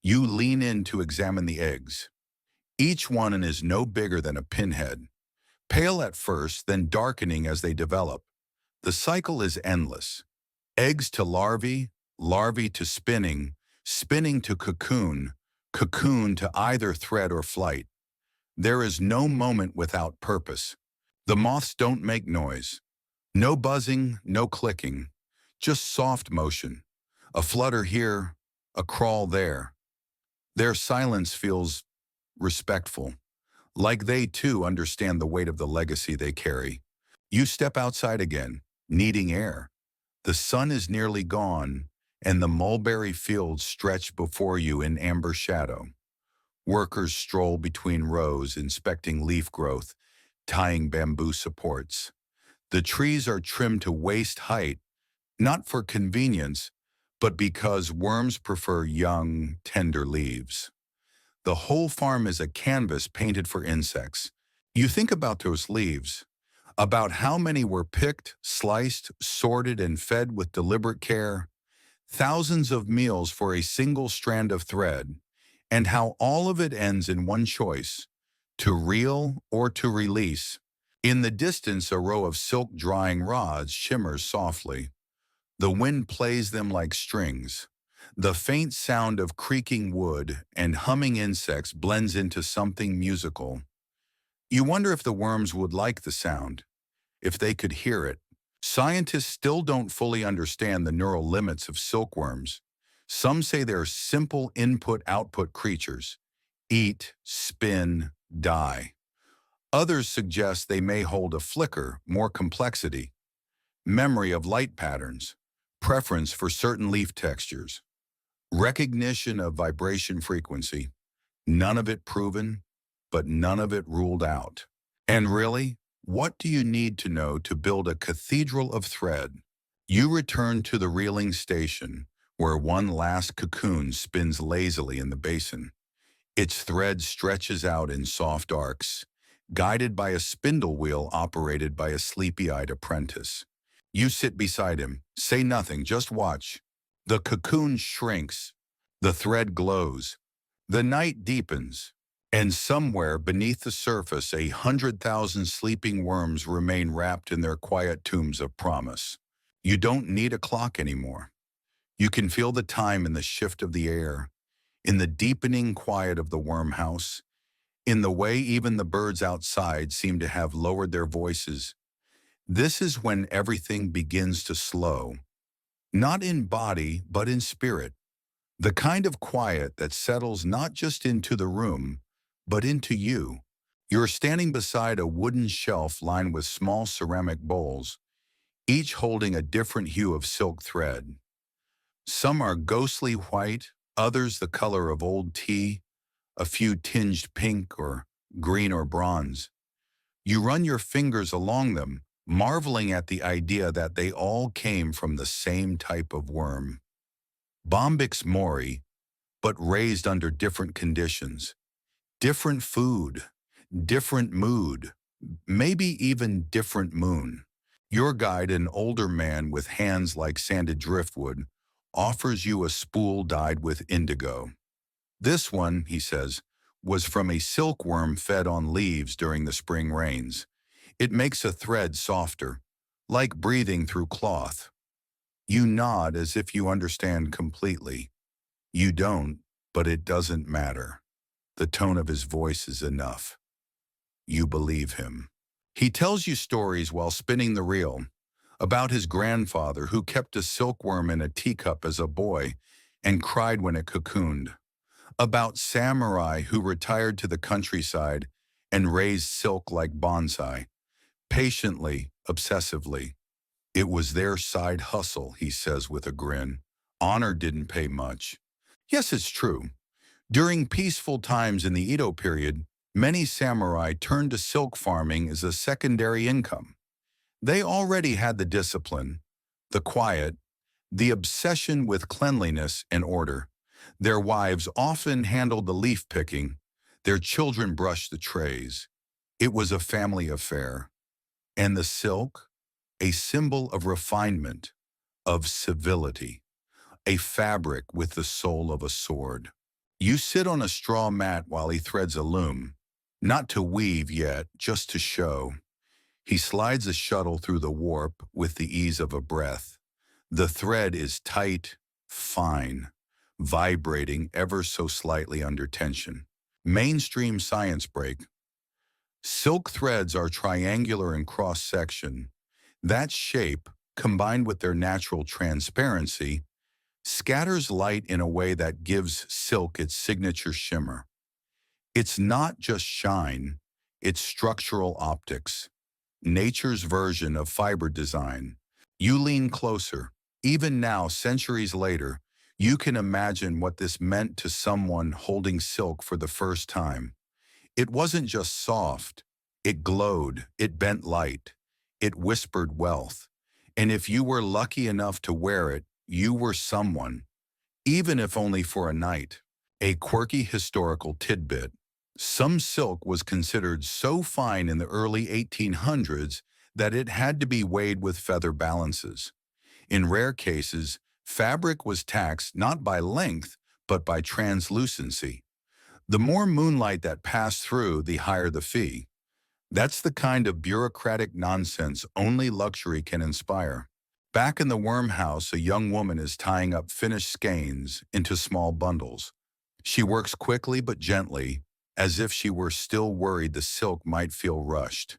You lean in to examine the eggs. Each one is no bigger than a pinhead. Pale at first, then darkening as they develop. The cycle is endless. Eggs to larvae, larvae to spinning, spinning to cocoon, cocoon to either thread or flight. There is no moment without purpose. The moths don't make noise. No buzzing, no clicking, just soft motion. A flutter here, a crawl there. Their silence feels respectful, like they too understand the weight of the legacy they carry. You step outside again, needing air. The sun is nearly gone, and the mulberry fields stretch before you in amber shadow. Workers stroll between rows, inspecting leaf growth, tying bamboo supports. The trees are trimmed to waist height, not for convenience, but because worms prefer young, tender leaves. The whole farm is a canvas painted for insects. You think about those leaves, about how many were picked, sliced, sorted, and fed with deliberate care, thousands of meals for a single strand of thread, and how all of it ends in one choice: to reel or to release. In the distance, a row of silk drying rods shimmers softly. The wind plays them like strings. The faint sound of creaking wood and humming insects blends into something musical. You wonder if the worms would like the sound, if they could hear it. Scientists still don't fully understand the neural limits of silkworms. Some say they're simple input-output creatures. Eat, spin, die. Others suggest they may hold a flicker, more complexity, memory of light patterns, preference for certain leaf textures, recognition of vibration frequency. None of it proven, but none of it ruled out. And really, what do you need to know to build a cathedral of thread? You return to the reeling station, where one last cocoon spins lazily in the basin. Its thread stretches out in soft arcs, guided by a spindle wheel operated by a sleepy-eyed apprentice. You sit beside him, say nothing, just watch. The cocoon shrinks, the thread glows, the night deepens, and somewhere beneath the surface 100,000 sleeping worms remain wrapped in their quiet tombs of promise. You don't need a clock anymore. You can feel the time in the shift of the air, in the deepening quiet of the worm house, in the way even the birds outside seem to have lowered their voices. This is when everything begins to slow, not in body, but in spirit. The kind of quiet that settles not just into the room, but into you. You're standing beside a wooden shelf lined with small ceramic bowls, each holding a different hue of silk thread. Some are ghostly white, others the color of old tea, a few tinged pink or green or bronze. You run your fingers along them, marveling at the idea that they all came from the same type of worm. Bombyx mori, but raised under different conditions. Different food, different mood, maybe even different moon. Your guide, an older man with hands like sanded driftwood, offers you a spool dyed with indigo. This one, he says, was from a silkworm fed on leaves during the spring rains. It makes a thread softer, like breathing through cloth. You nod as if you understand completely. You don't, but it doesn't matter. The tone of his voice is enough. You believe him. He tells you stories while spinning the reel, about his grandfather who kept a silkworm in a teacup as a boy and cried when it cocooned, about samurai who retired to the countryside and raised silk like bonsai, patiently, obsessively. It was their side hustle, he says with a grin. Honor didn't pay much. Yes, it's true. During peaceful times in the Edo period, many samurai turned to silk farming as a secondary income. They already had the discipline, the quiet, the obsession with cleanliness and order. Their wives often handled the leaf picking. Their children brushed the trays. It was a family affair. And the silk, a symbol of refinement, of civility, a fabric with the soul of a sword. You sit on a straw mat while he threads a loom, not to weave yet, just to show. He slides a shuttle through the warp with the ease of a breath. The thread is tight, fine, vibrating ever so slightly under tension. Mainstream science break. Silk threads are triangular in cross-section. That shape, combined with their natural transparency, scatters light in a way that gives silk its signature shimmer. It's not just shine, it's structural optics, nature's version of fiber design. You lean closer. Even now, centuries later, you can imagine what this meant to someone holding silk for the first time. It wasn't just soft. It glowed, it bent light, it whispered wealth. And if you were lucky enough to wear it, you were someone, even if only for a night. A quirky historical tidbit. Some silk was considered so fine in the early 1800s that it had to be weighed with feather balances. In rare cases, fabric was taxed not by length, but by translucency. The more moonlight that passed through, the higher the fee. That's the kind of bureaucratic nonsense only luxury can inspire. Back in the worm house, a young woman is tying up finished skeins into small bundles. She works quickly but gently, as if she were still worried the silk might feel rushed.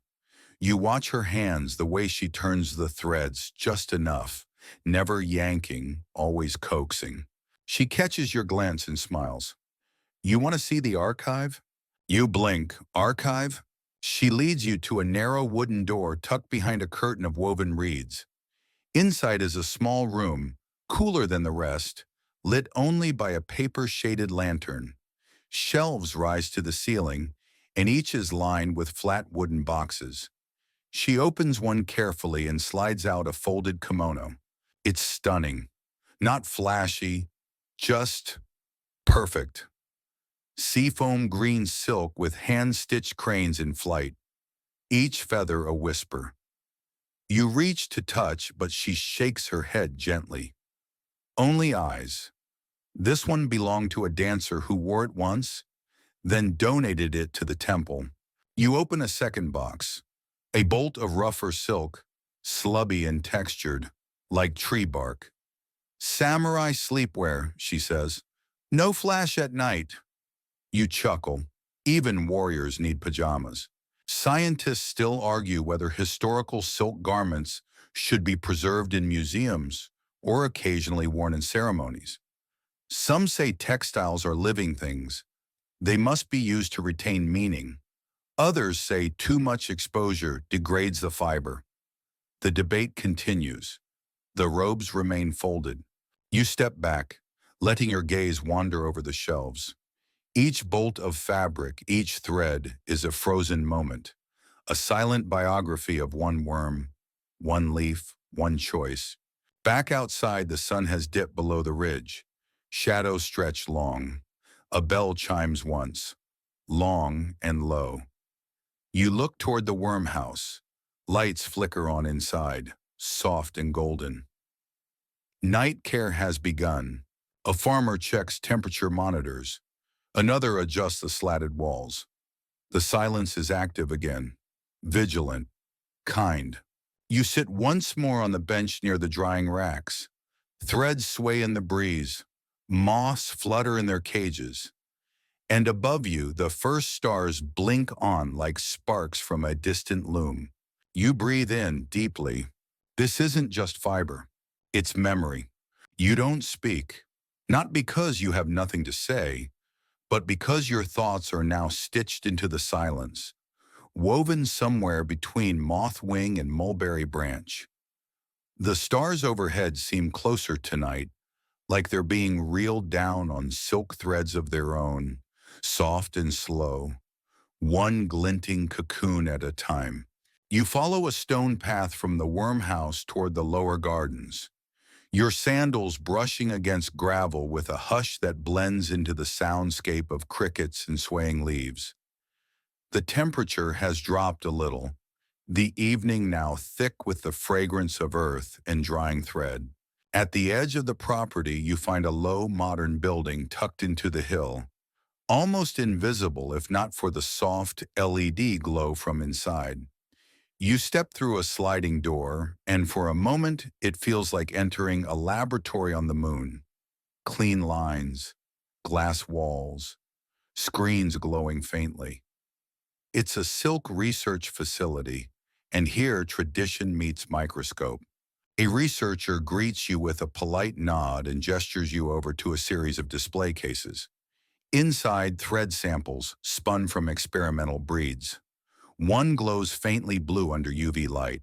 You watch her hands, the way she turns the threads just enough, never yanking, always coaxing. She catches your glance and smiles. You want to see the archive? You blink. Archive? She leads you to a narrow wooden door tucked behind a curtain of woven reeds. Inside is a small room, cooler than the rest, lit only by a paper-shaded lantern. Shelves rise to the ceiling, and each is lined with flat wooden boxes. She opens one carefully and slides out a folded kimono. It's stunning. Not flashy, just perfect. Seafoam green silk with hand-stitched cranes in flight, each feather a whisper. You reach to touch, but she shakes her head gently. Only eyes. This one belonged to a dancer who wore it once, then donated it to the temple. You open a second box. A bolt of rougher silk, slubby and textured, like tree bark. Samurai sleepwear, she says. No flash at night. You chuckle. Even warriors need pajamas. Scientists still argue whether historical silk garments should be preserved in museums or occasionally worn in ceremonies. Some say textiles are living things. They must be used to retain meaning. Others say too much exposure degrades the fiber. The debate continues. The robes remain folded. You step back, letting your gaze wander over the shelves. Each bolt of fabric, each thread, is a frozen moment, a silent biography of one worm, one leaf, one choice. Back outside, the sun has dipped below the ridge. Shadows stretch long. A bell chimes once, long and low. You look toward the worm house. Lights flicker on inside, soft and golden. Night care has begun. A farmer checks temperature monitors. Another adjusts the slatted walls. The silence is active again, vigilant, kind. You sit once more on the bench near the drying racks. Threads sway in the breeze. Moths flutter in their cages. And above you, the first stars blink on like sparks from a distant loom. You breathe in deeply. This isn't just fiber. It's memory. You don't speak, not because you have nothing to say, but because your thoughts are now stitched into the silence, woven somewhere between moth wing and mulberry branch. The stars overhead seem closer tonight, like they're being reeled down on silk threads of their own, soft and slow, one glinting cocoon at a time. You follow a stone path from the worm house toward the lower gardens, your sandals brushing against gravel with a hush that blends into the soundscape of crickets and swaying leaves. The temperature has dropped a little, the evening now thick with the fragrance of earth and drying thread. At the edge of the property, you find a low, modern building tucked into the hill, almost invisible if not for the soft LED glow from inside. You step through a sliding door, and for a moment, it feels like entering a laboratory on the moon. Clean lines, glass walls, screens glowing faintly. It's a silk research facility, and here tradition meets microscope. A researcher greets you with a polite nod and gestures you over to a series of display cases. Inside, thread samples spun from experimental breeds. One glows faintly blue under UV light.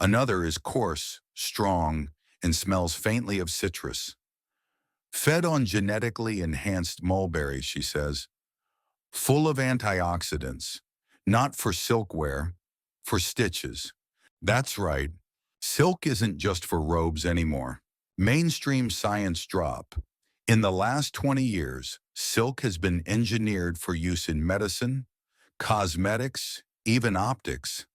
Another is coarse, strong, and smells faintly of citrus. Fed on genetically enhanced mulberries, she says, full of antioxidants, not for silkwear, for stitches. That's right, silk isn't just for robes anymore. Mainstream science drop. In the last 20 years, silk has been engineered for use in medicine, cosmetics, even optics.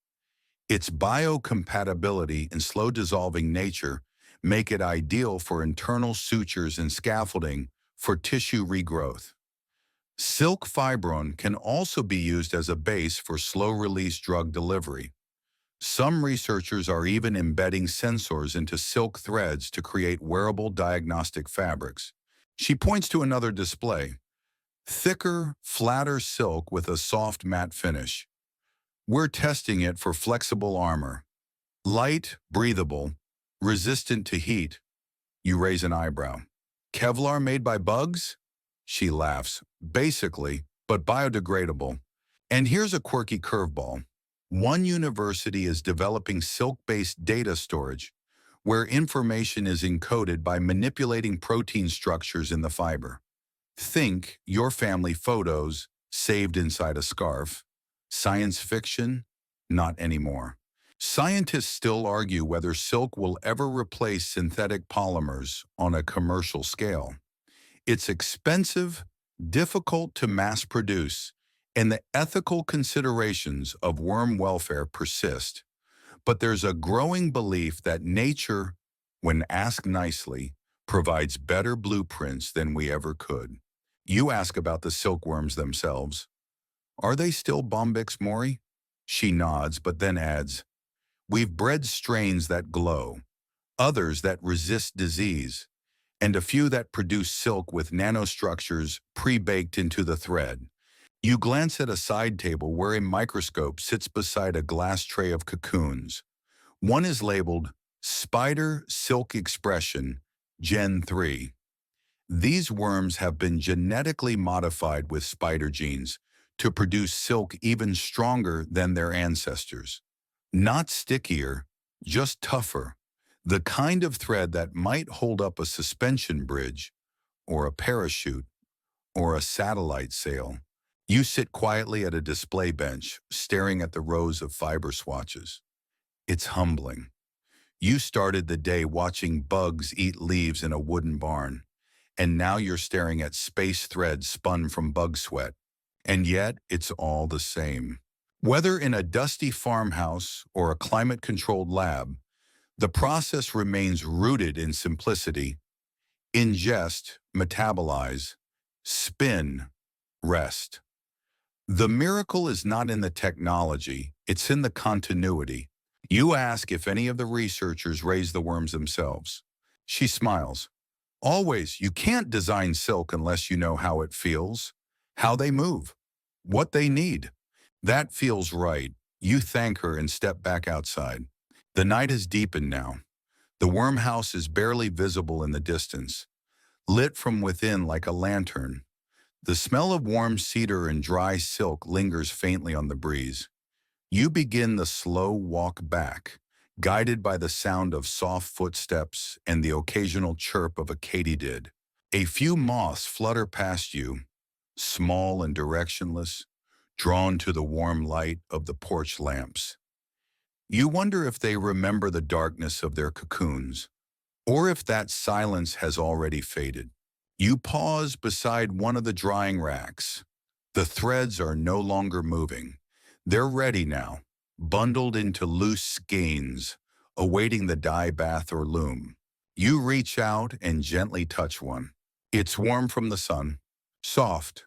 Its biocompatibility and slow-dissolving nature make it ideal for internal sutures and scaffolding for tissue regrowth. Silk fibrin can also be used as a base for slow-release drug delivery. Some researchers are even embedding sensors into silk threads to create wearable diagnostic fabrics. She points to another display. Thicker, flatter silk with a soft matte finish. We're testing it for flexible armor. Light, breathable, resistant to heat. You raise an eyebrow. Kevlar made by bugs? She laughs. Basically, but biodegradable. And here's a quirky curveball. One university is developing silk-based data storage, where information is encoded by manipulating protein structures in the fiber. Think your family photos saved inside a scarf. Science fiction? Not anymore. Scientists still argue whether silk will ever replace synthetic polymers on a commercial scale. It's expensive, difficult to mass produce, and the ethical considerations of worm welfare persist. But there's a growing belief that nature, when asked nicely, provides better blueprints than we ever could. You ask about the silkworms themselves. Are they still Bombyx mori? She nods, but then adds, we've bred strains that glow, others that resist disease, and a few that produce silk with nanostructures pre-baked into the thread. You glance at a side table where a microscope sits beside a glass tray of cocoons. One is labeled Spider Silk Expression Gen 3. These worms have been genetically modified with spider genes to produce silk even stronger than their ancestors. Not stickier, just tougher. The kind of thread that might hold up a suspension bridge, or a parachute, or a satellite sail. You sit quietly at a display bench, staring at the rows of fiber swatches. It's humbling. You started the day watching bugs eat leaves in a wooden barn, and now you're staring at space threads spun from bug sweat. And yet, it's all the same. Whether in a dusty farmhouse or a climate-controlled lab, the process remains rooted in simplicity. Ingest, metabolize, spin, rest. The miracle is not in the technology, it's in the continuity. You ask if any of the researchers raise the worms themselves. She smiles. Always, you can't design silk unless you know how it feels, how they move, what they need. That feels right. You thank her and step back outside. The night has deepened now. The worm house is barely visible in the distance, lit from within like a lantern. The smell of warm cedar and dry silk lingers faintly on the breeze. You begin the slow walk back, guided by the sound of soft footsteps and the occasional chirp of a katydid. A few moths flutter past you, small and directionless, drawn to the warm light of the porch lamps. You wonder if they remember the darkness of their cocoons, or if that silence has already faded. You pause beside one of the drying racks. The threads are no longer moving. They're ready now, bundled into loose skeins, awaiting the dye bath or loom. You reach out and gently touch one. It's warm from the sun, soft,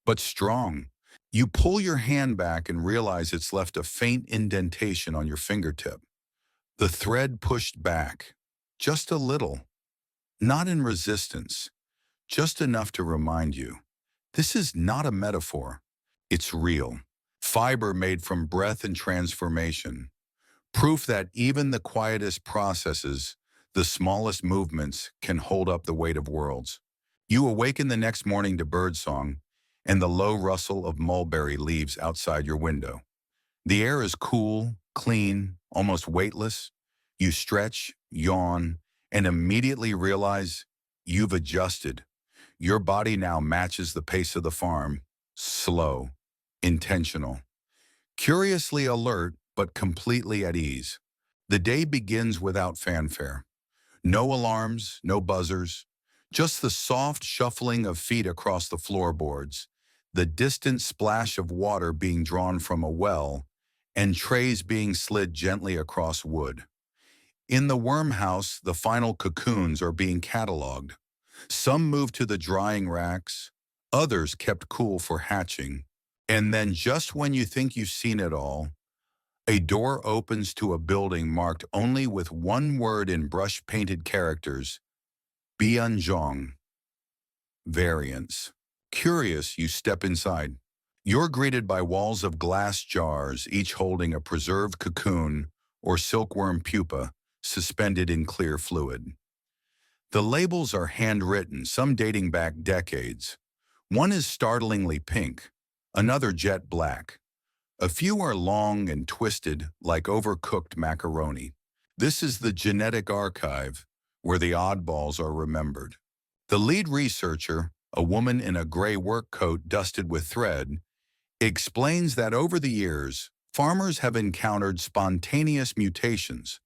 but strong. You pull your hand back and realize it's left a faint indentation on your fingertip. The thread pushed back, just a little, not in resistance, just enough to remind you, this is not a metaphor. It's real. Fiber made from breath and transformation. Proof that even the quietest processes, the smallest movements, can hold up the weight of worlds. You awaken the next morning to birdsong and the low rustle of mulberry leaves outside your window. The air is cool, clean, almost weightless. You stretch, yawn, and immediately realize you've adjusted. Your body now matches the pace of the farm, slow, intentional, curiously alert, but completely at ease. The day begins without fanfare. No alarms, no buzzers, just the soft shuffling of feet across the floorboards, the distant splash of water being drawn from a well, and trays being slid gently across wood. In the worm house, the final cocoons are being cataloged. Some move to the drying racks, Others kept cool for hatching. And then just when you think you've seen it all, a door opens to a building marked only with one word in brush-painted characters, Bianzhong, variants. Curious, you step inside. You're greeted by walls of glass jars, each holding a preserved cocoon or silkworm pupa suspended in clear fluid. The labels are handwritten, some dating back decades. One is startlingly pink, another jet black. A few are long and twisted like overcooked macaroni. This is the genetic archive, where the oddballs are remembered. The lead researcher, a woman in a gray work coat dusted with thread, explains that over the years, farmers have encountered spontaneous mutations,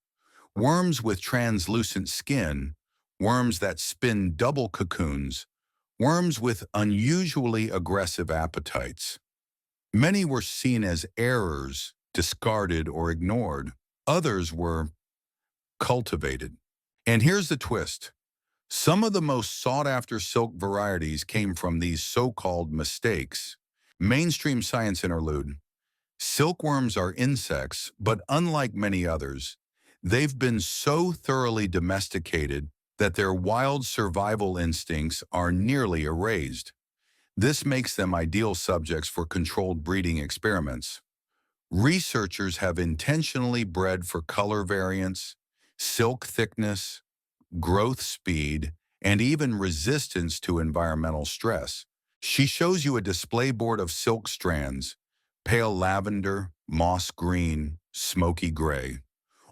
worms with translucent skin, worms that spin double cocoons, worms with unusually aggressive appetites. Many were seen as errors, discarded or ignored. Others were cultivated. And here's the twist. Some of the most sought-after silk varieties came from these so-called mistakes. Mainstream science interlude. Silkworms are insects, but unlike many others, they've been so thoroughly domesticated that their wild survival instincts are nearly erased. This makes them ideal subjects for controlled breeding experiments. Researchers have intentionally bred for color variance, silk thickness, growth speed, and even resistance to environmental stress. She shows you a display board of silk strands, pale lavender, moss green, smoky gray.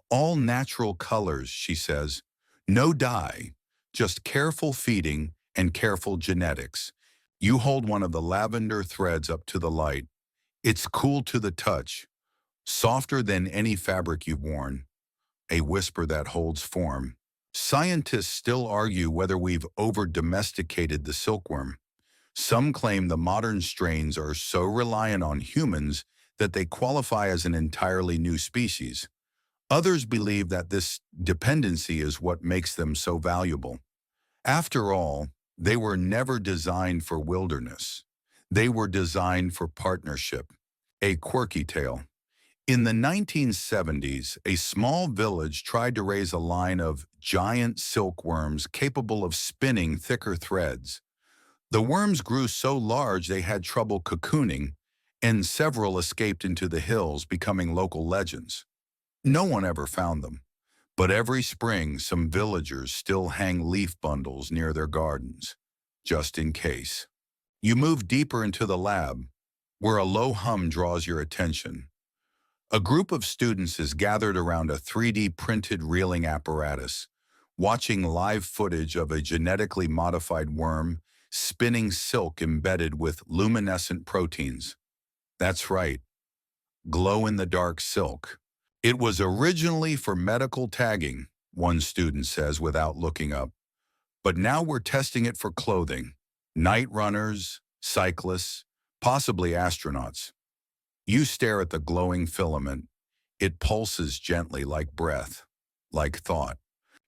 All natural colors, she says. No dye, just careful feeding and careful genetics. You hold one of the lavender threads up to the light. It's cool to the touch, softer than any fabric you've worn, a whisper that holds form. Scientists still argue whether we've over-domesticated the silkworm. Some claim the modern strains are so reliant on humans that they qualify as an entirely new species. Others believe that this dependency is what makes them so valuable. After all, they were never designed for wilderness. They were designed for partnership. A quirky tale. In the 1970s, a small village tried to raise a line of giant silkworms capable of spinning thicker threads. The worms grew so large they had trouble cocooning, and several escaped into the hills, becoming local legends. No one ever found them, but every spring some villagers still hang leaf bundles near their gardens, just in case. You move deeper into the lab, where a low hum draws your attention. A group of students is gathered around a 3D printed reeling apparatus, watching live footage of a genetically modified worm spinning silk embedded with luminescent proteins. That's right, glow-in-the-dark silk. It was originally for medical tagging, one student says without looking up. But now we're testing it for clothing. Night runners, cyclists, possibly astronauts. You stare at the glowing filament. It pulses gently like breath, like thought.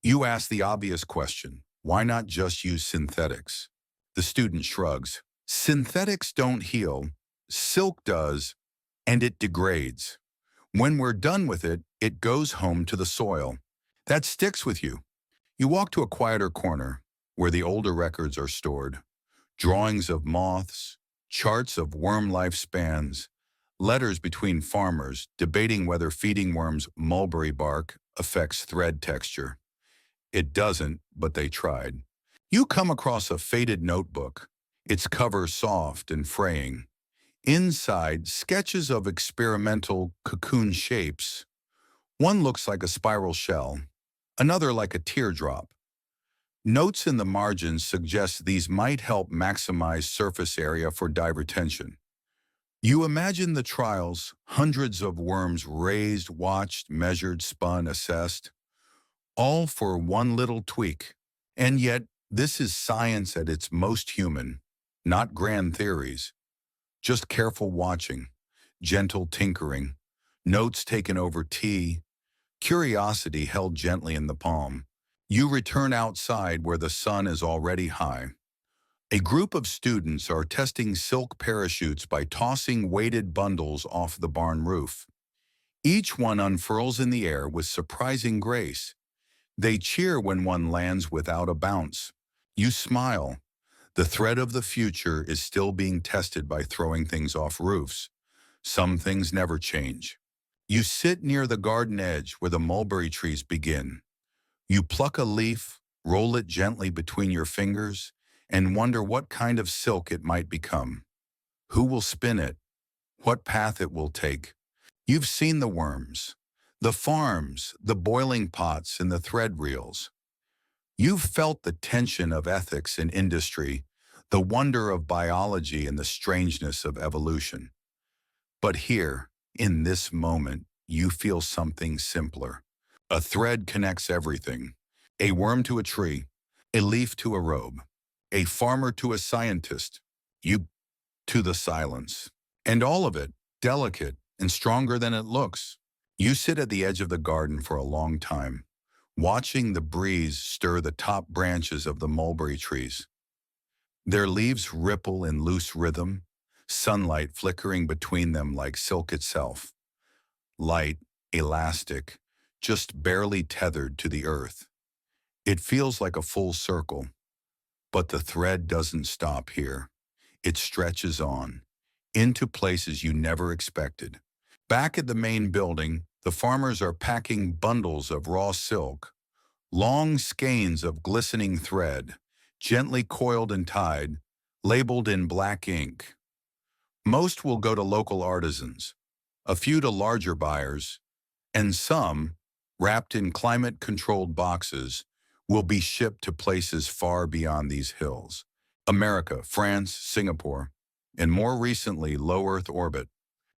You ask the obvious question, why not just use synthetics? The student shrugs. Synthetics don't heal. Silk does, and it degrades. When we're done with it, it goes home to the soil. That sticks with you. You walk to a quieter corner, where the older records are stored. Drawings of moths, charts of worm lifespans, letters between farmers debating whether feeding worms mulberry bark affects thread texture. It doesn't, but they tried. You come across a faded notebook, its cover soft and fraying. Inside, sketches of experimental cocoon shapes. One looks like a spiral shell, another like a teardrop. Notes in the margins suggest these might help maximize surface area for dye retention. You imagine the trials, hundreds of worms raised, watched, measured, spun, assessed, all for one little tweak. And yet, this is science at its most human, not grand theories, just careful watching, gentle tinkering, notes taken over tea, curiosity held gently in the palm. You return outside where the sun is already high. A group of students are testing silk parachutes by tossing weighted bundles off the barn roof. Each one unfurls in the air with surprising grace. They cheer when one lands without a bounce. You smile. The thread of the future is still being tested by throwing things off roofs. Some things never change. You sit near the garden edge where the mulberry trees begin. You pluck a leaf, roll it gently between your fingers, and wonder what kind of silk it might become. Who will spin it? What path it will take? You've seen the worms, the farms, the boiling pots, and the thread reels. You've felt the tension of ethics in industry, the wonder of biology, and the strangeness of evolution. But here, in this moment, you feel something simpler. A thread connects everything. A worm to a tree, a leaf to a robe, a farmer to a scientist, you to the silence. And all of it, delicate and stronger than it looks. You sit at the edge of the garden for a long time, watching the breeze stir the top branches of the mulberry trees. Their leaves ripple in loose rhythm, sunlight flickering between them like silk itself. Light, elastic, just barely tethered to the earth. It feels like a full circle, but the thread doesn't stop here. It stretches on, into places you never expected. Back at the main building, the farmers are packing bundles of raw silk, long skeins of glistening thread, gently coiled and tied, labeled in black ink. Most will go to local artisans, a few to larger buyers, and some, wrapped in climate-controlled boxes, will be shipped to places far beyond these hills. America, France, Singapore, and more recently, low Earth orbit.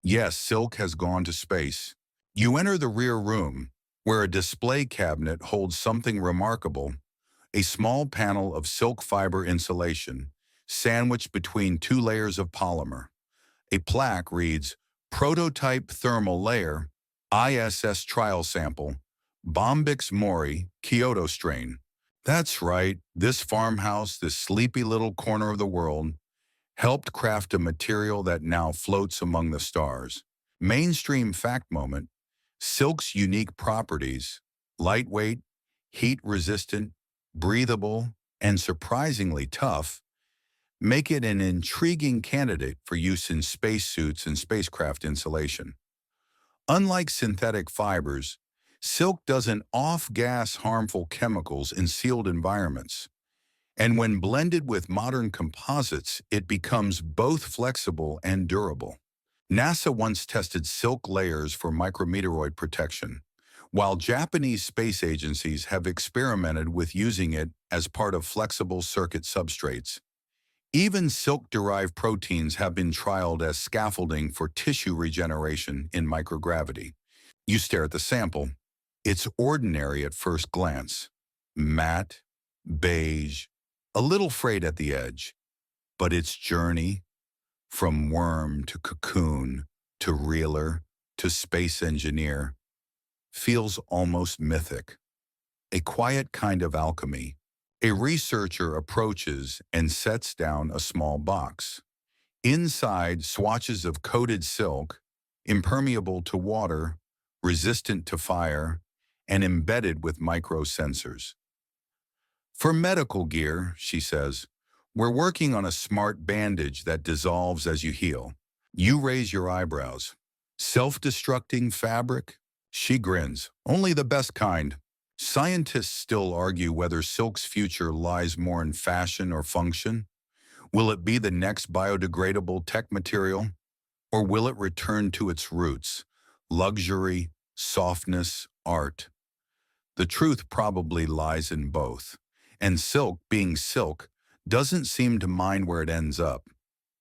Yes, silk has gone to space. You enter the rear room, where a display cabinet holds something remarkable, a small panel of silk fiber insulation, sandwiched between two layers of polymer. A plaque reads, Prototype Thermal Layer, ISS Trial Sample, Bombyx mori, Kyoto strain. That's right, this farmhouse, this sleepy little corner of the world, helped craft a material that now floats among the stars. Mainstream fact moment, silk's unique properties, lightweight, heat-resistant, breathable, and surprisingly tough, make it an intriguing candidate for use in spacesuits and spacecraft insulation. Unlike synthetic fibers, silk doesn't off-gas harmful chemicals in sealed environments. And when blended with modern composites, it becomes both flexible and durable. NASA once tested silk layers for micrometeoroid protection, while Japanese space agencies have experimented with using it as part of flexible circuit substrates. Even silk-derived proteins have been trialed as scaffolding for tissue regeneration in microgravity. You stare at the sample. It's ordinary at first glance. Matte, beige, a little frayed at the edge. But its journey, from worm to cocoon to reeler to space engineer, feels almost mythic. A quiet kind of alchemy. A researcher approaches and sets down a small box. Inside, swatches of coated silk, impermeable to water, resistant to fire, and embedded with microsensors. For medical gear, she says, we're working on a smart bandage that dissolves as you heal. You raise your eyebrows. Self-destructing fabric? She grins. Only the best kind. Scientists still argue whether silk's future lies more in fashion or function. Will it be the next biodegradable tech material? Or will it return to its roots? Luxury, softness, art. The truth probably lies in both. And silk, being silk, doesn't seem to mind where it ends up.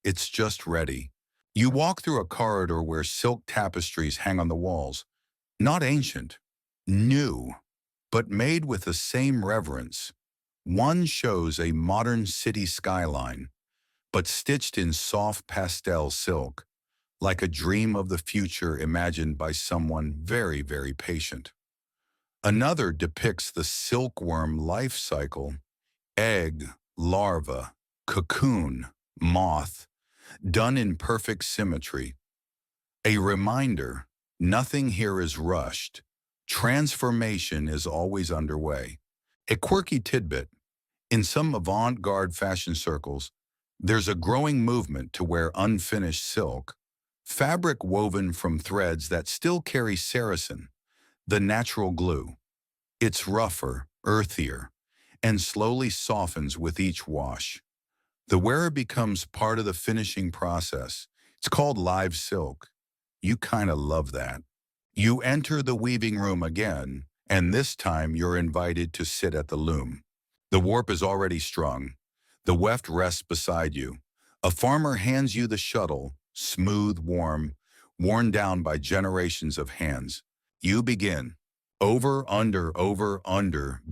It's just ready. You walk through a corridor where silk tapestries hang on the walls. Not ancient, new, but made with the same reverence. One shows a modern city skyline, but stitched in soft pastel silk, like a dream of the future imagined by someone very, very patient. Another depicts the silkworm life cycle, egg, larva, cocoon, moth, done in perfect symmetry. A reminder, nothing here is rushed. Transformation is always underway. A quirky tidbit, in some avant-garde fashion circles, there's a growing movement to wear unfinished silk, fabric woven from threads that still carry sericin, the natural glue. It's rougher, earthier, and slowly softens with each wash. The wearer becomes part of the finishing process. It's called live silk. You kind of love that. You enter the weaving room again, and this time you're invited to sit at the loom. The warp is already strung. The weft rests beside you. A farmer hands you the shuttle, smooth, warm, worn down by generations of hands. You begin. Over, under,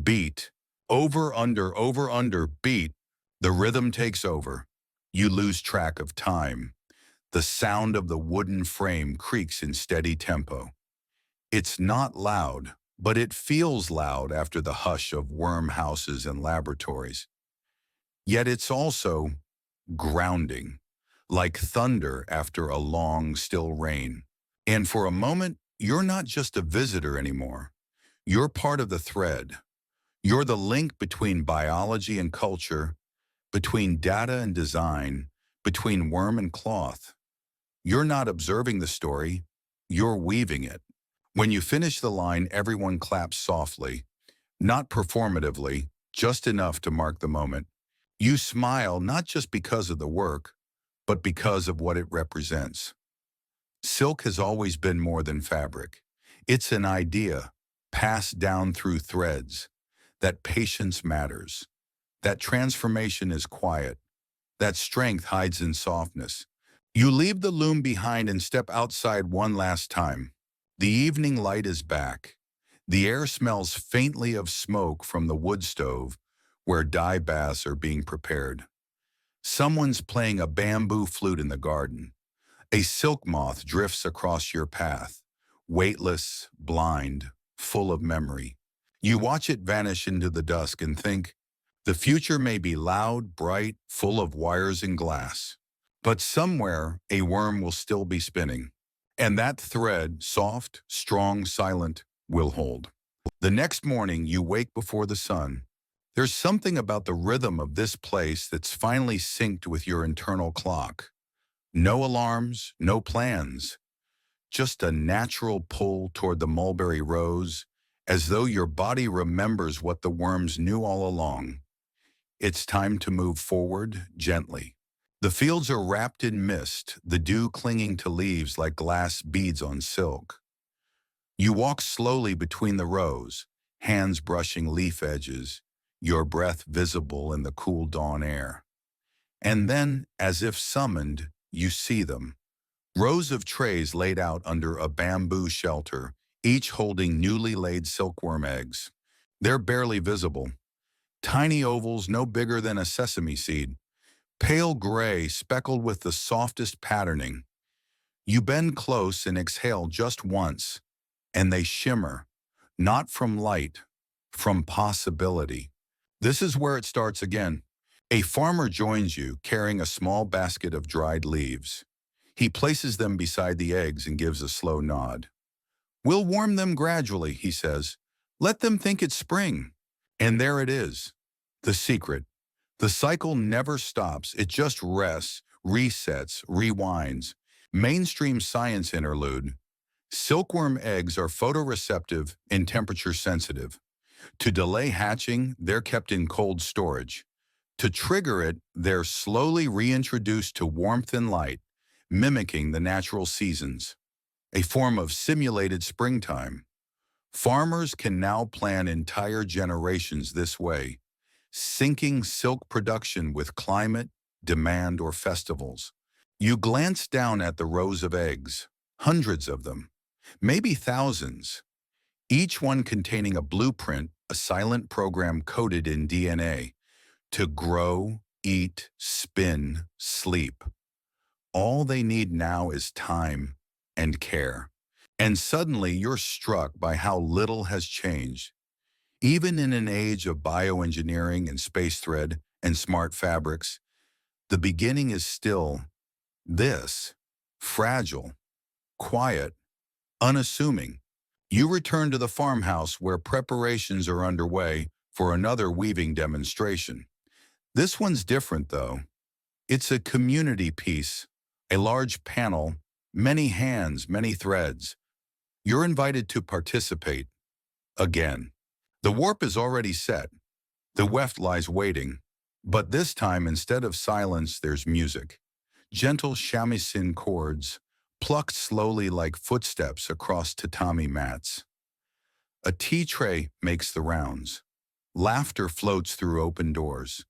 beat. Over, under, beat. The rhythm takes over. You lose track of time. The sound of the wooden frame creaks in steady tempo. It's not loud, but it feels loud after the hush of worm houses and laboratories. Yet it's also grounding, like thunder after a long, still rain. And for a moment, you're not just a visitor anymore. You're part of the thread. You're the link between biology and culture, between data and design, between worm and cloth. You're not observing the story, you're weaving it. When you finish the line, everyone claps softly, not performatively, just enough to mark the moment. You smile not just because of the work, but because of what it represents. Silk has always been more than fabric. It's an idea, passed down through threads, that patience matters, that transformation is quiet, that strength hides in softness. You leave the loom behind and step outside one last time. The evening light is back. The air smells faintly of smoke from the wood stove where dye baths are being prepared. Someone's playing a bamboo flute in the garden. A silk moth drifts across your path, weightless, blind, full of memory. You watch it vanish into the dusk and think, the future may be loud, bright, full of wires and glass. But somewhere, a worm will still be spinning. And that thread, soft, strong, silent, will hold. The next morning, you wake before the sun. There's something about the rhythm of this place that's finally synced with your internal clock. No alarms, no plans. Just a natural pull toward the mulberry rose, as though your body remembers what the worms knew all along. It's time to move forward gently. The fields are wrapped in mist, the dew clinging to leaves like glass beads on silk. You walk slowly between the rows, hands brushing leaf edges, your breath visible in the cool dawn air. And then, as if summoned, you see them. Rows of trays laid out under a bamboo shelter, each holding newly laid silkworm eggs. They're barely visible. Tiny ovals no bigger than a sesame seed, pale gray speckled with the softest patterning. You bend close and exhale just once, and they shimmer, not from light, from possibility. This is where it starts again. A farmer joins you, carrying a small basket of dried leaves. He places them beside the eggs and gives a slow nod. We'll warm them gradually, he says. Let them think it's spring. And there it is. The secret. The cycle never stops. It just rests, resets, rewinds. Mainstream science interlude. Silkworm eggs are photoreceptive and temperature sensitive. To delay hatching, they're kept in cold storage. To trigger it, they're slowly reintroduced to warmth and light, mimicking the natural seasons, a form of simulated springtime. Farmers can now plan entire generations this way, syncing silk production with climate, demand, or festivals. You glance down at the rows of eggs, hundreds of them, maybe thousands, each one containing a blueprint, a silent program coded in DNA to grow, eat, spin, sleep. All they need now is time and care. And suddenly you're struck by how little has changed. Even in an age of bioengineering and space thread and smart fabrics, The beginning is still this, fragile, quiet, unassuming. You return to the farmhouse where preparations are underway for another weaving demonstration. This one's different, though. It's a community piece, a large panel, many hands, many threads. You're invited to participate. Again. The warp is already set. The weft lies waiting. But this time, instead of silence, there's music. Gentle shamisen chords, plucked slowly like footsteps across tatami mats. A tea tray makes the rounds. Laughter floats through open doors.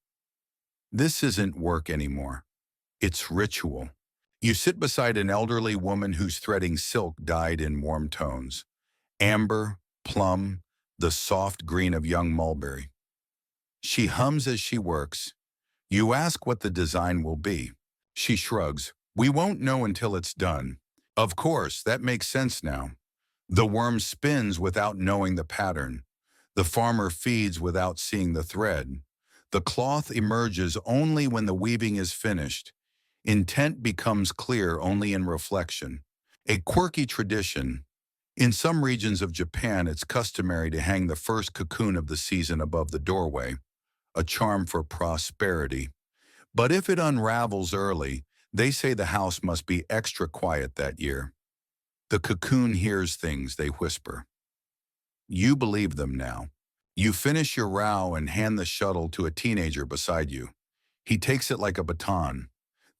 This isn't work anymore. It's ritual. You sit beside an elderly woman who's threading silk dyed in warm tones. Amber, plum, the soft green of young mulberry. She hums as she works. You ask what the design will be. She shrugs. We won't know until it's done. Of course, that makes sense now. The worm spins without knowing the pattern. The farmer feeds without seeing the thread. The cloth emerges only when the weaving is finished. Intent becomes clear only in reflection. A quirky tradition. In some regions of Japan, it's customary to hang the first cocoon of the season above the doorway, a charm for prosperity. But if it unravels early, they say the house must be extra quiet that year. The cocoon hears things, they whisper. You believe them now. You finish your row and hand the shuttle to a teenager beside you. He takes it like a baton.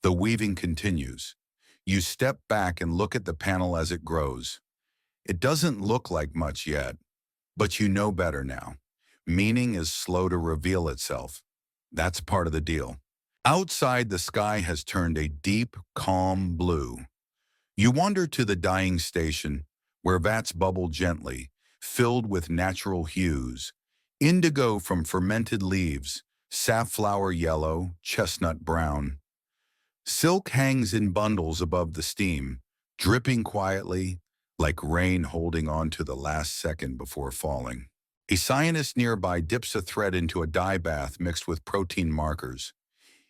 The weaving continues. You step back and look at the panel as it grows. It doesn't look like much yet, but you know better now. Meaning is slow to reveal itself. That's part of the deal. Outside, the sky has turned a deep, calm blue. You wander to the dyeing station, where vats bubble gently, filled with natural hues. Indigo from fermented leaves, safflower yellow, chestnut brown. Silk hangs in bundles above the steam, dripping quietly, like rain holding on to the last second before falling. A scientist nearby dips a thread into a dye bath mixed with protein markers.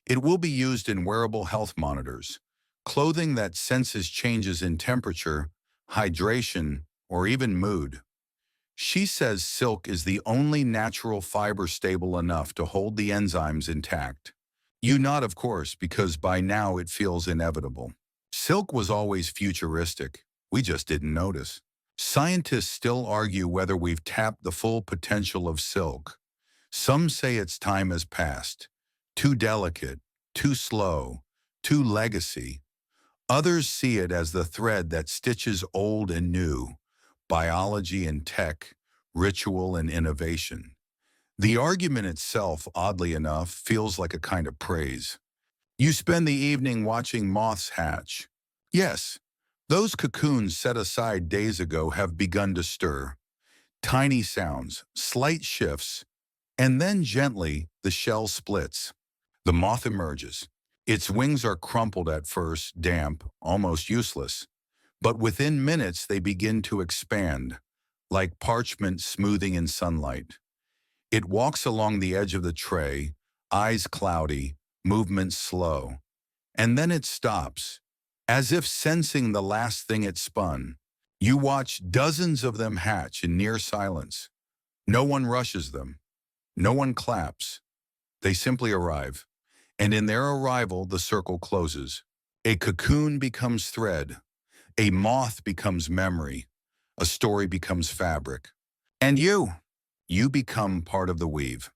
It will be used in wearable health monitors, clothing that senses changes in temperature, hydration, or even mood. She says silk is the only natural fiber stable enough to hold the enzymes intact. You nod, of course, because by now it feels inevitable. Silk was always futuristic. We just didn't notice. Scientists still argue whether we've tapped the full potential of silk. Some say its time has passed. Too delicate, too slow, too legacy. Others see it as the thread that stitches old and new, biology and tech, ritual and innovation. The argument itself, oddly enough, feels like a kind of praise. You spend the evening watching moths hatch. Yes, those cocoons set aside days ago have begun to stir. Tiny sounds, slight shifts, and then gently the shell splits. The moth emerges. Its wings are crumpled at first, damp, almost useless. But within minutes they begin to expand, like parchment smoothing in sunlight. It walks along the edge of the tray, eyes cloudy, movements slow. And then it stops, as if sensing the last thing it spun. You watch dozens of them hatch in near silence. No one rushes them. No one claps. They simply arrive. And in their arrival, the circle closes. A cocoon becomes thread. A moth becomes memory. A story becomes fabric. And you become part of the weave.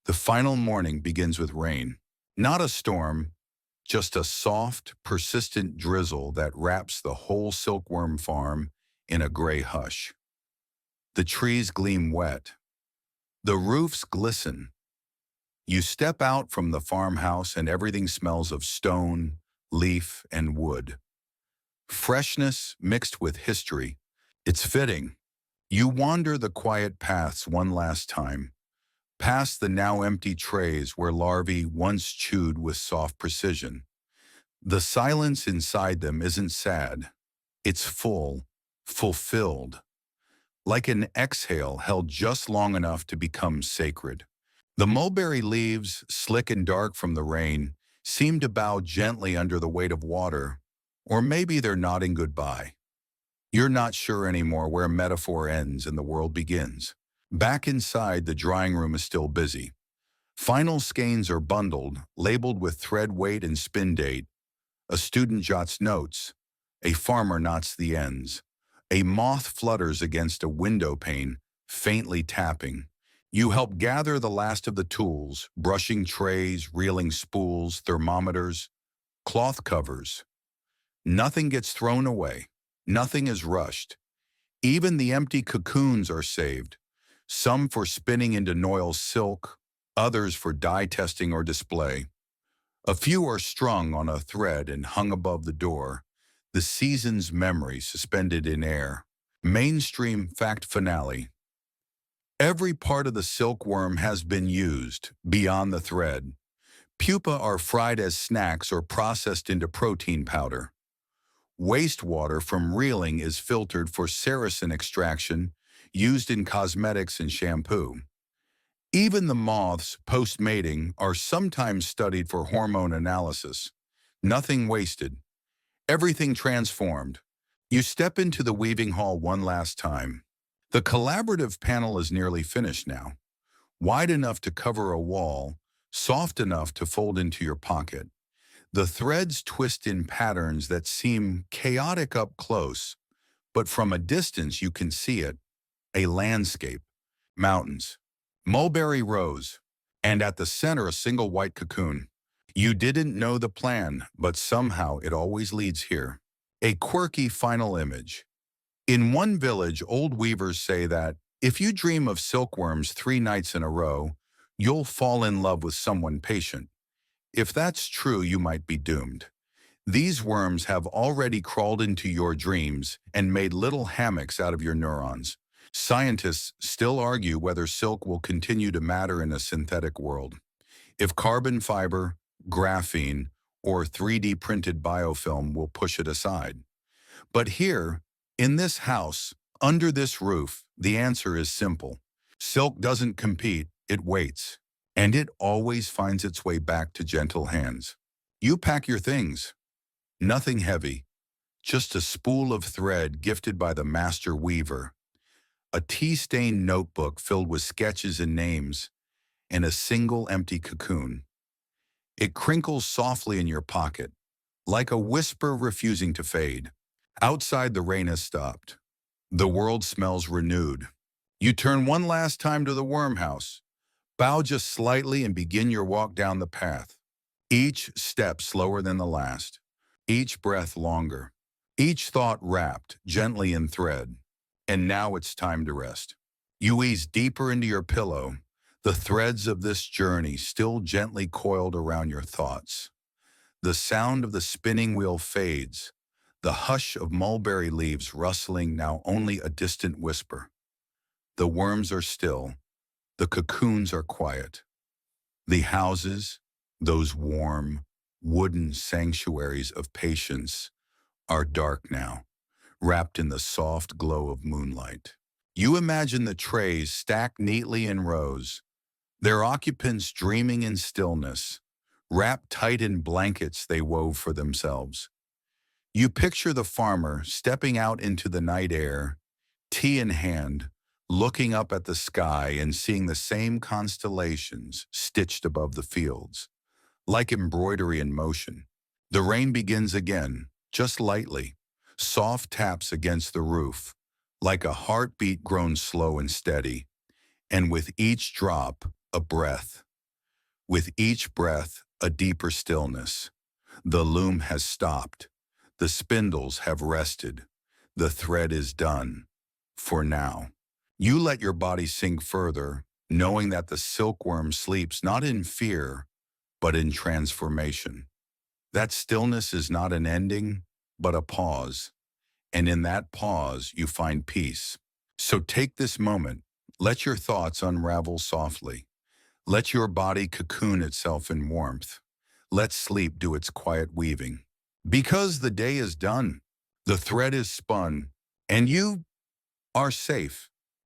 The final morning begins with rain. Not a storm, just a soft, persistent drizzle that wraps the whole silkworm farm in a gray hush. The trees gleam wet. The roofs glisten. You step out from the farmhouse and everything smells of stone, leaf, and wood. Freshness mixed with history. It's fitting. You wander the quiet paths one last time, past the now empty trays where larvae once chewed with soft precision. The silence inside them isn't sad. It's full, fulfilled, like an exhale held just long enough to become sacred. The mulberry leaves, slick and dark from the rain, seem to bow gently under the weight of water, or maybe they're nodding goodbye. You're not sure anymore where metaphor ends and the world begins. Back inside, the drying room is still busy. Final skeins are bundled, labeled with thread weight and spin date. A student jots notes. A farmer knots the ends. A moth flutters against a window pane, faintly tapping. You help gather the last of the tools, brushing trays, reeling spools, thermometers, cloth covers. Nothing gets thrown away. Nothing is rushed. Even the empty cocoons are saved, some for spinning into Noyle's silk, others for dye testing or display. A few are strung on a thread and hung above the door, the season's memory suspended in air. Mainstream fact finale. Every part of the silkworm has been used, beyond the thread. Pupa are fried as snacks or processed into protein powder. Wastewater from reeling is filtered for sericin extraction, used in cosmetics and shampoo. Even the moths, post-mating, are sometimes studied for hormone analysis. Nothing wasted. Everything transformed. You step into the weaving hall one last time. The collaborative panel is nearly finished now. Wide enough to cover a wall, soft enough to fold into your pocket. The threads twist in patterns that seem chaotic up close, but from a distance you can see it. A landscape, mountains, mulberry rows, and at the center a single white cocoon. You didn't know the plan, but somehow it always leads here. A quirky final image. In one village, old weavers say that if you dream of silkworms 3 nights in a row, you'll fall in love with someone patient. If that's true, you might be doomed. These worms have already crawled into your dreams and made little hammocks out of your neurons. Scientists still argue whether silk will continue to matter in a synthetic world. If carbon fiber, graphene, or 3D printed biofilm will push it aside. But here, in this house, under this roof, the answer is simple. Silk doesn't compete, it waits. And it always finds its way back to gentle hands. You pack your things. Nothing heavy. Just a spool of thread gifted by the master weaver. A tea-stained notebook filled with sketches and names, and a single empty cocoon. It crinkles softly in your pocket, like a whisper refusing to fade. Outside, the rain has stopped. The world smells renewed. You turn one last time to the worm house. Bow just slightly and begin your walk down the path. Each step slower than the last. Each breath longer. Each thought wrapped gently in thread. And now it's time to rest. You ease deeper into your pillow, the threads of this journey still gently coiled around your thoughts. The sound of the spinning wheel fades, the hush of mulberry leaves rustling now only a distant whisper. The worms are still, the cocoons are quiet. The houses, those warm, wooden sanctuaries of patience, are dark now, wrapped in the soft glow of moonlight. You imagine the trays stacked neatly in rows, their occupants dreaming in stillness, wrapped tight in blankets they wove for themselves. You picture the farmer stepping out into the night air, tea in hand, looking up at the sky and seeing the same constellations stitched above the fields, like embroidery in motion. The rain begins again, just lightly, soft taps against the roof, like a heartbeat grown slow and steady, and with each drop, a breath. With each breath, a deeper stillness. The loom has stopped. The spindles have rested. The thread is done. For now. You let your body sink further, knowing that the silkworm sleeps not in fear, but in transformation. That stillness is not an ending, but a pause. And in that pause, you find peace. So take this moment. Let your thoughts unravel softly. Let your body cocoon itself in warmth. Let sleep do its quiet weaving. Because the day is done, the thread is spun, and you are safe.